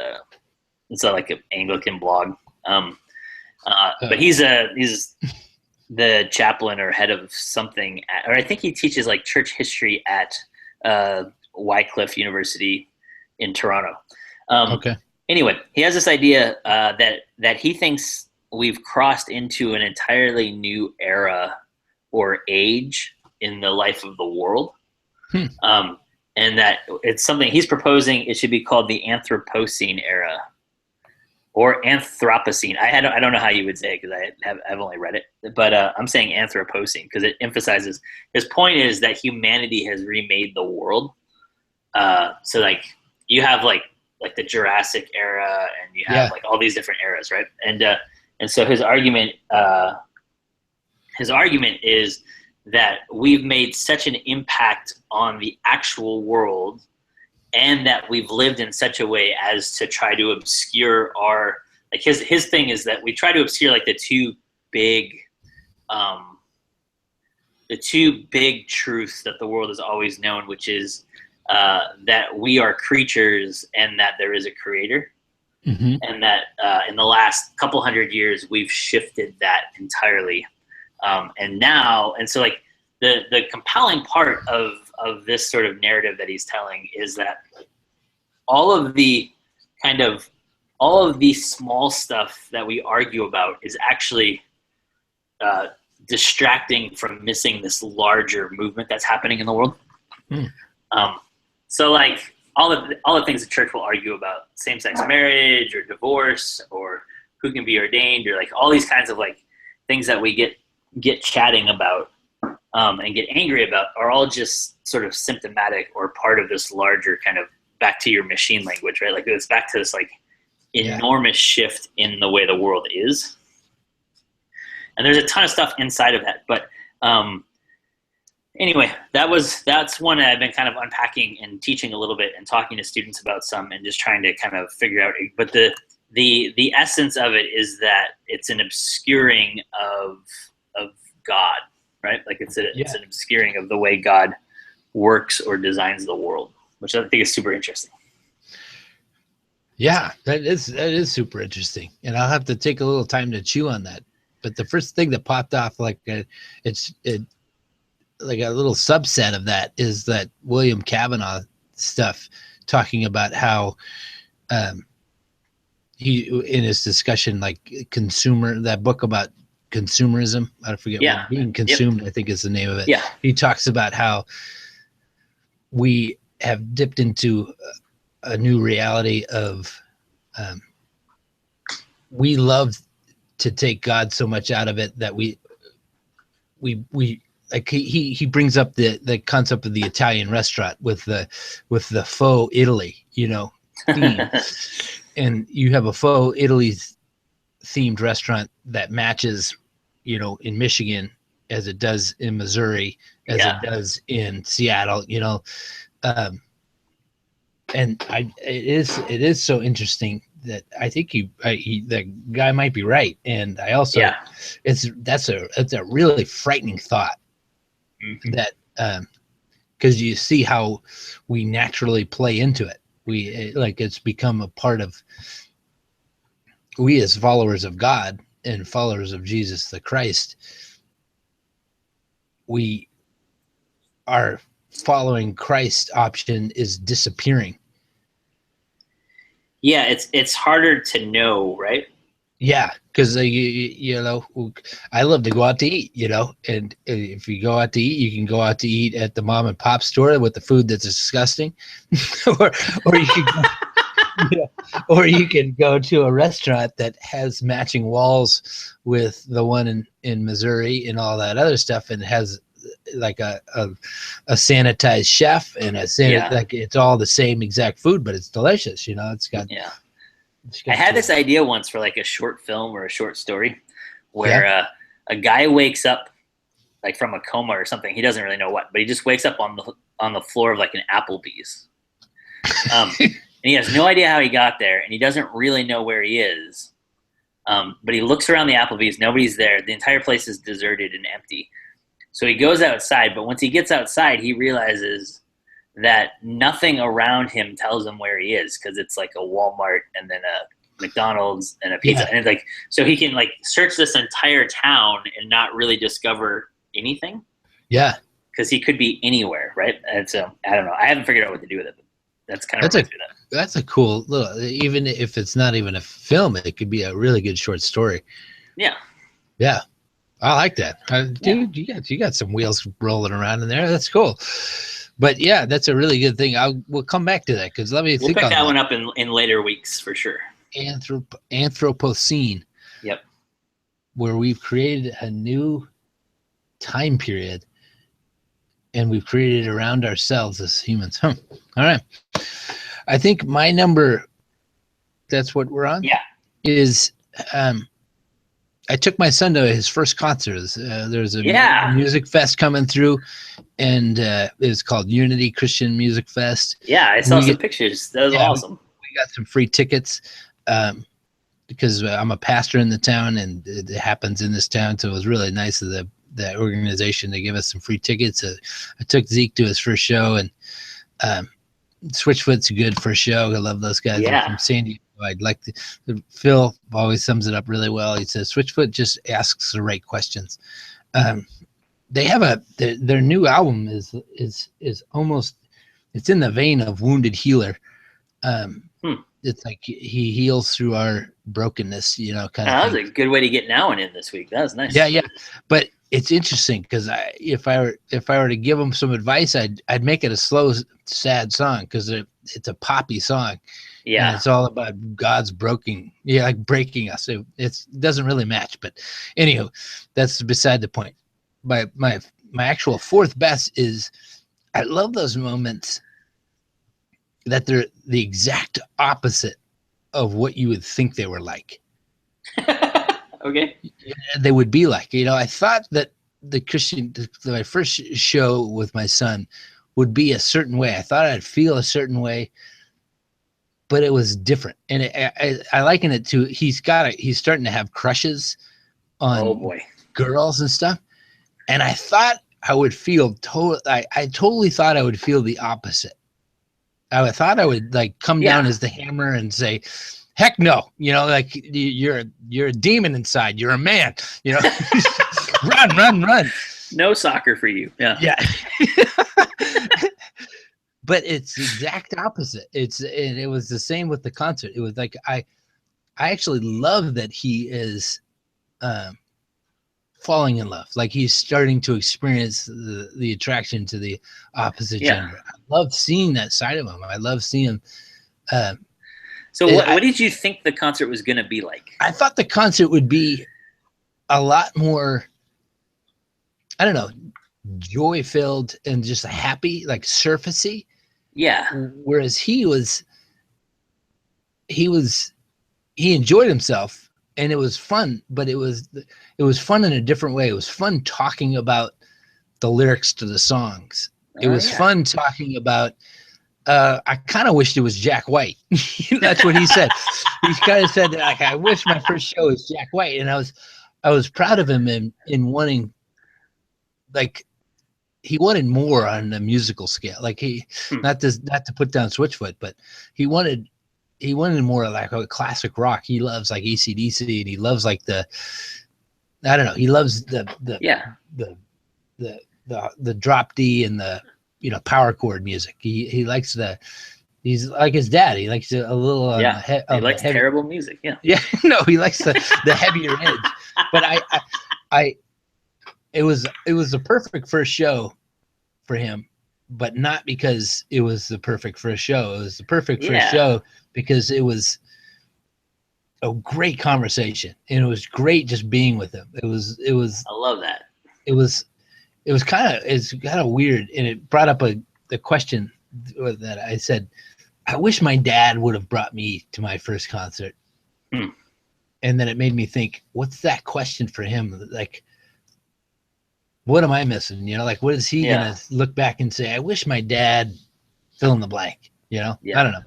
it's like an Anglican blog. But he's the chaplain or head of something, or I think he teaches like church history at Wycliffe University in Toronto. Okay. Anyway, he has this idea that he thinks we've crossed into an entirely new era or age in the life of the world. And that it's something he's proposing. It should be called the Anthropocene era or Anthropocene. I don't know how you would say it because I've only read it, but I'm saying Anthropocene because it emphasizes his point is that humanity has remade the world. So like you have like the Jurassic era and you have like all these different eras, right? And so his argument is that we've made such an impact on the actual world and that we've lived in such a way as to try to obscure our, like his thing is that we try to obscure like the two big truths that the world has always known, which is that we are creatures and that there is a creator. Mm-hmm. And that in the last couple hundred years, we've shifted that entirely. And so like the compelling part of this sort of narrative that he's telling is that all of the small stuff that we argue about is actually distracting from missing this larger movement that's happening in the world. So like all the things the church will argue about, same-sex marriage or divorce or who can be ordained or like all these kinds of like things that we get chatting about and get angry about are all just sort of symptomatic or part of this larger kind of back to your machine language, right? Like it's back to this like enormous shift in the way the world is. And there's a ton of stuff inside of that. But anyway, that's one that I've been kind of unpacking and teaching a little bit and talking to students about some and just trying to kind of figure out. But the essence of it is that it's an obscuring of God, right? Like it's an obscuring of the way God works or designs the world, which I think is super interesting. Yeah, that is super interesting, and I'll have to take a little time to chew on that. But the first thing that popped off, like a little subset of that, is that William Kavanaugh stuff, talking about how he, in his discussion, like that book about consumerism. I forget what being consumed. Yep. I think is the name of it. Yeah, he talks about how we have dipped into a new reality of we love to take God so much out of it that we like he brings up the concept of the Italian restaurant with the faux Italy, theme. And you have a faux Italy themed restaurant that matches, in Michigan as it does in Missouri, as it does in Seattle, and it is so interesting that I think the guy might be right, and I also that's a really frightening thought, that because you see how we naturally play into it. It's become a part of we as followers of God and followers of Jesus the Christ. We are following Christ option is disappearing. Yeah, it's harder to know, right? Yeah, because I love to go out to eat, and if you go out to eat, you can go out to eat at the mom and pop store with the food that's disgusting, or you can go, or you can go to a restaurant that has matching walls with the one in Missouri and all that other stuff, and has like a sanitized chef and like it's all the same exact food, but it's delicious. It's got I had this idea once for like a short film or a short story where a guy wakes up like from a coma or something. He doesn't really know what, but he just wakes up on the floor of like an Applebee's. And he has no idea how he got there, and he doesn't really know where he is. But he looks around the Applebee's, nobody's there. The entire place is deserted and empty. So he goes outside, but once he gets outside, he realizes that nothing around him tells him where he is, because it's like a Walmart and then a McDonald's and a pizza. And it's like, so he can like search this entire town and not really discover anything. Yeah. Because he could be anywhere, right? And so I don't know. I haven't figured out what to do with it, but that's kind of that's a cool little, even if it's not even a film, it could be a really good short story. Yeah. Yeah. I like that. Dude, you got some wheels rolling around in there. That's cool. But yeah, that's a really good thing. We'll come back to that, because we'll pick that one up in later weeks for sure. Anthropocene. Yep. Where we've created a new time period, and we've created it around ourselves as humans. All right. I think my number, that's what we're on? Yeah. Is I took my son to his first concert. There's a music fest coming through, and it's called Unity Christian Music Fest. Yeah, I saw some pictures. That was awesome. We got some free tickets because I'm a pastor in the town, and it happens in this town, so it was really nice of the organization to give us some free tickets. I took Zeke to his first show, and Switchfoot's good for a show. I love those guys. Yeah. They're from San Diego. I'd like to. Phil always sums it up really well. He says Switchfoot just asks the right questions. They have their new album is almost, it's in the vein of Wounded Healer. It's like he heals through our brokenness, kind of. That was a good way to get Now and in this week. That was nice. Yeah. But it's interesting because if I were to give him some advice, I'd make it a slow, sad song, because it's a poppy song. Yeah, and it's all about God's breaking us. It doesn't really match, but anyhow, that's beside the point. My actual fourth best is, I love those moments that they're the exact opposite of what you would think they were like. Okay. They would be like, I thought that my first show with my son would be a certain way. I thought I'd feel a certain way, but it was different. And I liken it to, he's starting to have crushes on girls and stuff. And I thought I would feel I totally thought I would feel the opposite. I thought I would like come down as the Hammer and say, heck no, like you're a demon inside. You're a man, run. No soccer for you. Yeah. But it's the exact opposite. It was the same with the concert. It was like, I actually love that he is falling in love. Like he's starting to experience the attraction to the opposite gender. I love seeing that side of him. I love seeing him. So what did you think the concert was going to be like? I thought the concert would be a lot more, I don't know, joy-filled and just happy, like surfacey. Yeah. Whereas he enjoyed himself and it was fun, but it was fun in a different way. It was fun talking about the lyrics to the songs. It was fun talking about, I kind of wished it was Jack White. That's what he said. He kind of said, like, I wish my first show was Jack White. And I was proud of him in wanting, like, he wanted more on the musical scale. Like not to put down Switchfoot, but he wanted more like a classic rock. He loves like AC/DC, and he loves like I don't know. He loves the drop D and the power chord music. He likes he's like his dad. He likes a little he likes terrible music. Yeah. No, he likes the heavier edge. But it was the perfect first show for him, but not because it was the perfect first show. It was the perfect first show because it was a great conversation, and it was great just being with him. It was. I love that. It's kind of weird, and it brought up the question that I said, I wish my dad would have brought me to my first concert. And then it made me think, what's that question for him? Like, what am I missing? Like, what is he going to look back and say? I wish my dad fill in the blank, I don't know.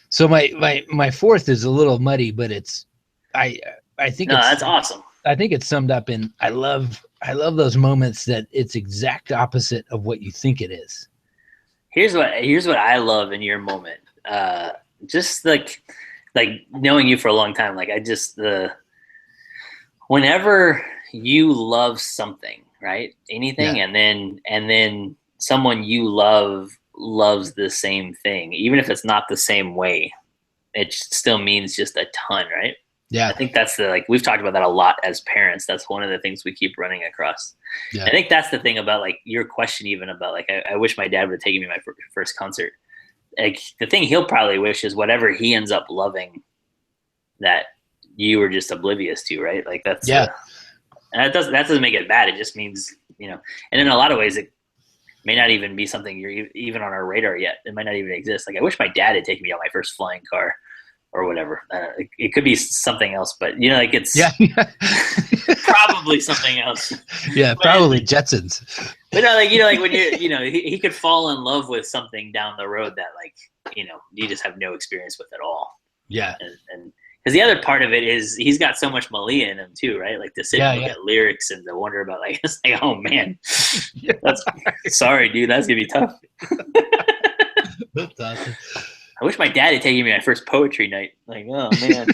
So my fourth is a little muddy, but I think that's awesome. I think it's summed up in, I love those moments that it's exact opposite of what you think it is. Here's what I love in your moment. Just like knowing you for a long time, like whenever you love something, right? Anything, and then someone you love loves the same thing, even if it's not the same way, it still means just a ton, right? Yeah. I think that's we've talked about that a lot as parents. That's one of the things we keep running across. Yeah. I think that's the thing about like your question, even about like, I wish my dad would have taken me my first concert. Like the thing he'll probably wish is whatever he ends up loving that you were just oblivious to, right? Like that's, and that doesn't make it bad. It just means, and in a lot of ways, it may not even be something you're even on our radar yet. It might not even exist. Like I wish my dad had taken me on my first flying car or whatever. It could be something else, but like it's probably something else. Yeah, probably Jetsons. But no, like when he could fall in love with something down the road that you just have no experience with at all. Yeah, and because the other part of it is he's got so much Malia in him too, right? Like to sit and look at lyrics and to wonder about it's like, oh man, sorry, dude, that's gonna be tough. That's awesome. I wish my dad had taken me my first poetry night. Like, oh man.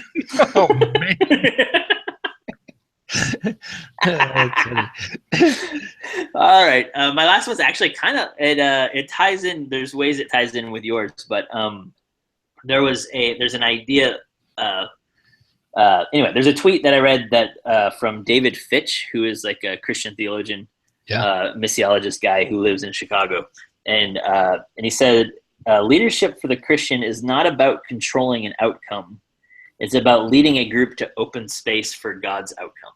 Oh man. That's funny. All right. My last one's actually kind of it ties in. There's ways it ties in with yours, but there's an idea. Anyway, there's a tweet that I read that from David Fitch, who is like a Christian theologian, missiologist guy who lives in Chicago, and he said. Leadership for the Christian is not about controlling an outcome. It's about leading a group to open space for God's outcome.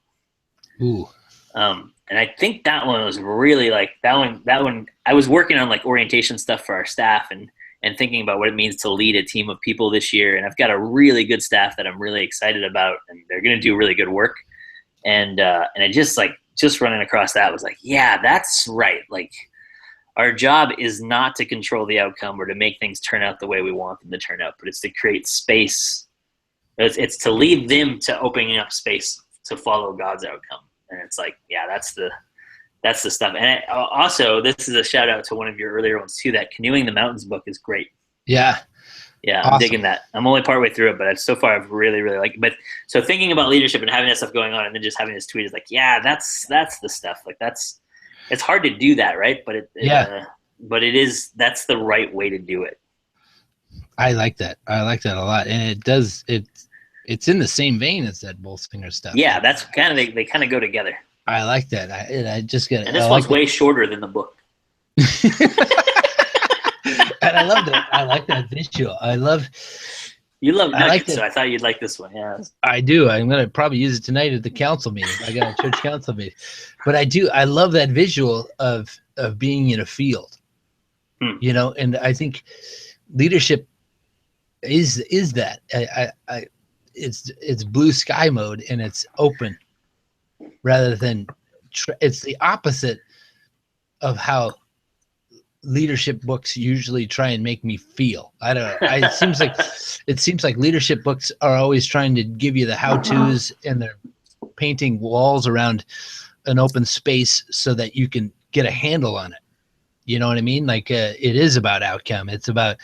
Ooh. And I think that one was really like that one. I was working on like orientation stuff for our staff and thinking about what it means to lead a team of people this year. And I've got a really good staff that I'm really excited about, and they're going to do really good work. And it just like just running across that was like, yeah, that's right. Like, our job is not to control the outcome or to make things turn out the way we want them to turn out, but it's to create space. It's to lead them to opening up space to follow God's outcome. And it's like, yeah, that's the stuff. And also, this is a shout out to one of your earlier ones too. That Canoeing the Mountains book is great. Yeah. Yeah, Awesome. I'm digging that. I'm only partway through it, but so far I've really, really liked it. But so thinking about leadership and having that stuff going on and then just having this tweet is like, yeah, that's the stuff. Like it's hard to do that, right? But that's the right way to do it. I like that. I like that a lot. And it's in the same vein as that Bolsinger stuff. Yeah, that's kind of, they kind of go together. I like that. I just get it. And this one's way shorter than the book. And I love that. I like that visual. You love Nuggets, like so I thought you'd like this one. Yeah, I do. I'm going to probably use it tonight at the council meeting. I got a church council meeting. But I love that visual of being in a field, you know, and I think leadership is that. It's blue sky mode and it's open rather than it's the opposite of how leadership books usually try and make me feel. I don't know. It seems like leadership books are always trying to give you the how-tos and they're painting walls around an open space so that you can get a handle on it. You know what I mean? Like it is about outcome. It's about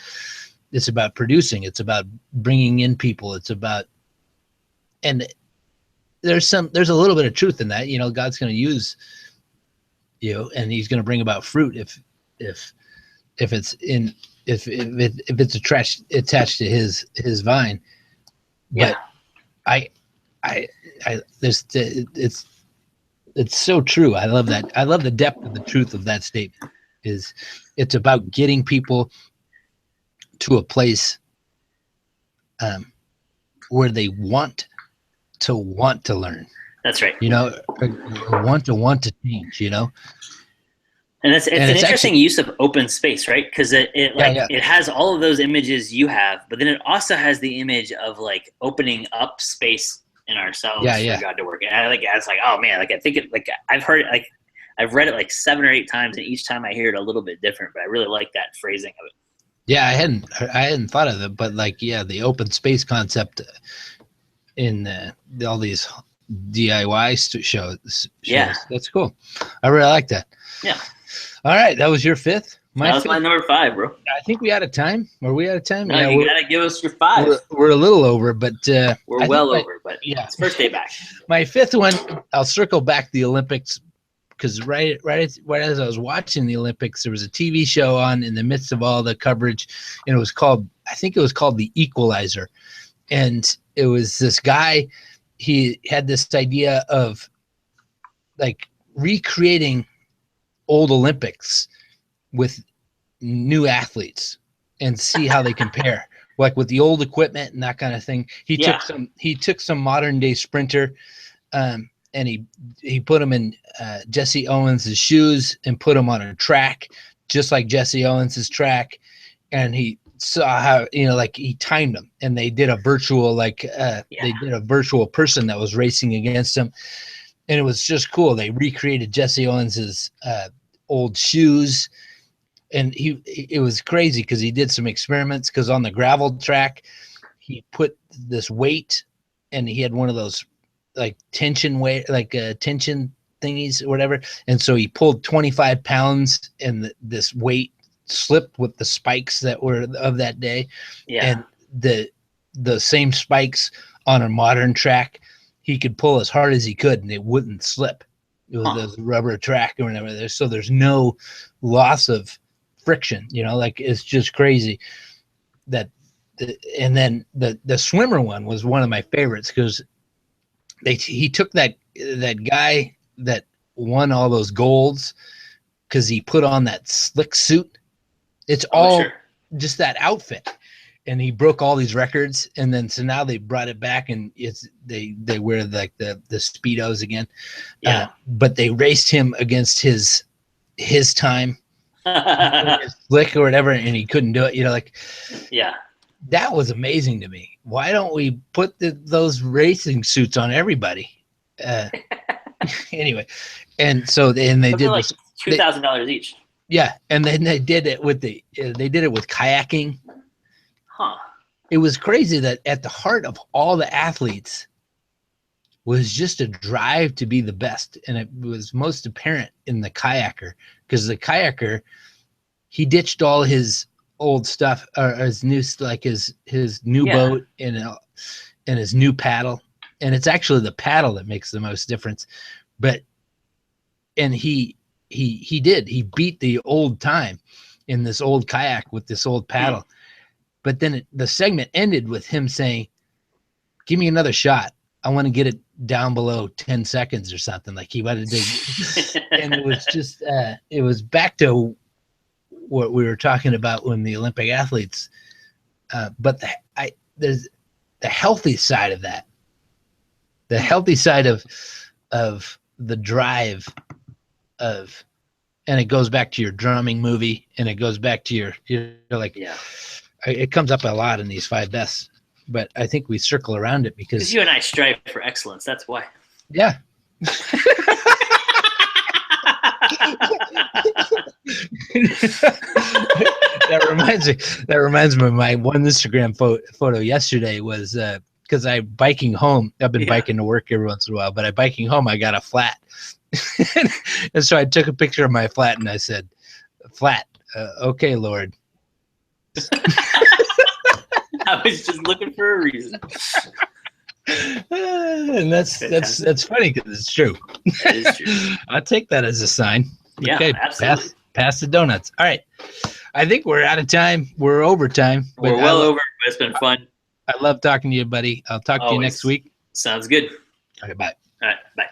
producing. It's about bringing in people. It's about, and there's a little bit of truth in that. You know, God's going to use you, and He's going to bring about fruit if it's attached to His vine. Yeah. But it's so true. I love that. I love the depth of the truth of that statement. It's about getting people to a place where they want to learn. That's right. You know, want to change, you know. And it's an interesting use of open space, right? Because it has all of those images you have, but then it also has the image of like opening up space in ourselves for God to work. And I was like, oh man, like I think it, like I've heard it, like I've read it like 7 or 8 times, and each time I hear it a little bit different. But I really like that phrasing of it. Yeah, I hadn't thought of it, but like the open space concept in all these DIY shows. Yeah, that's cool. I really like that. Yeah. All right, that was your fifth. That was my number 5, bro. I think we out of time. Are we out of time? No, yeah, you gotta give us your 5. We're a little over, but we're well over. But yeah, it's first day back. My fifth one, I'll circle back the Olympics because right as I was watching the Olympics, there was a TV show on in the midst of all the coverage, and I think it was called The Equalizer, and it was this guy. He had this idea of like recreating old Olympics with new athletes and see how they compare, like with the old equipment and that kind of thing. He took some modern day sprinter, and he put him in Jesse Owens's shoes and put him on a track just like Jesse Owens's track, and he saw how, you know, like he timed them, and they did a virtual they did a virtual person that was racing against him, and it was just cool. They recreated Jesse Owens's old shoes, and it was crazy because he did some experiments, because on the gravel track he put this weight, and he had one of those like tension thingies or whatever, and so he pulled 25 pounds, and this weight slipped with the spikes that were of that day, and the same spikes on a modern track he could pull as hard as he could and it wouldn't slip. It was a rubber track or whatever there, so there's no loss of friction, you know. Like it's just crazy that and then the swimmer one was one of my favorites, because he took that guy that won all those golds, because he put on that slick suit. It's all just that outfit, and he broke all these records, and then so now they brought it back, and they wear like the Speedos again. But they raced him against his time, his slick or whatever, and he couldn't do it. You know, like that was amazing to me. Why don't we put those racing suits on everybody? Anyway, and so they did like this. $2,000 each. Yeah, and then they did it with kayaking. Huh. It was crazy that at the heart of all the athletes was just a drive to be the best, and it was most apparent in the kayaker, because the kayaker, he ditched all his old stuff, or his new, like his new boat and his new paddle, and it's actually the paddle that makes the most difference. But he beat the old time in this old kayak with this old paddle. But then the segment ended with him saying, "Give me another shot. I want to get it down below 10 seconds or something." Like he wanted to, and it was just, it was back to what we were talking about when the Olympic athletes, but there's the healthy side of that, the healthy side of the drive of, and it goes back to your drumming movie, and it goes back to you're like, it comes up a lot in these 5 bests, but I think we circle around it because you and I strive for excellence. That's why. Yeah. That reminds me of my one Instagram photo yesterday was because I biking home. I've been biking to work every once in a while, but biking home, I got a flat. And so I took a picture of my flat and I said, "Flat, okay, Lord." I was just looking for a reason. And that's funny because it's true. That is true. I'll take that as a sign. Yeah, okay, absolutely. Pass the donuts. All right. I think we're out of time. We're over time. We're well over, but it's been fun. I love talking to you, buddy. I'll talk to you next week. Sounds good. Okay, bye. All right, bye.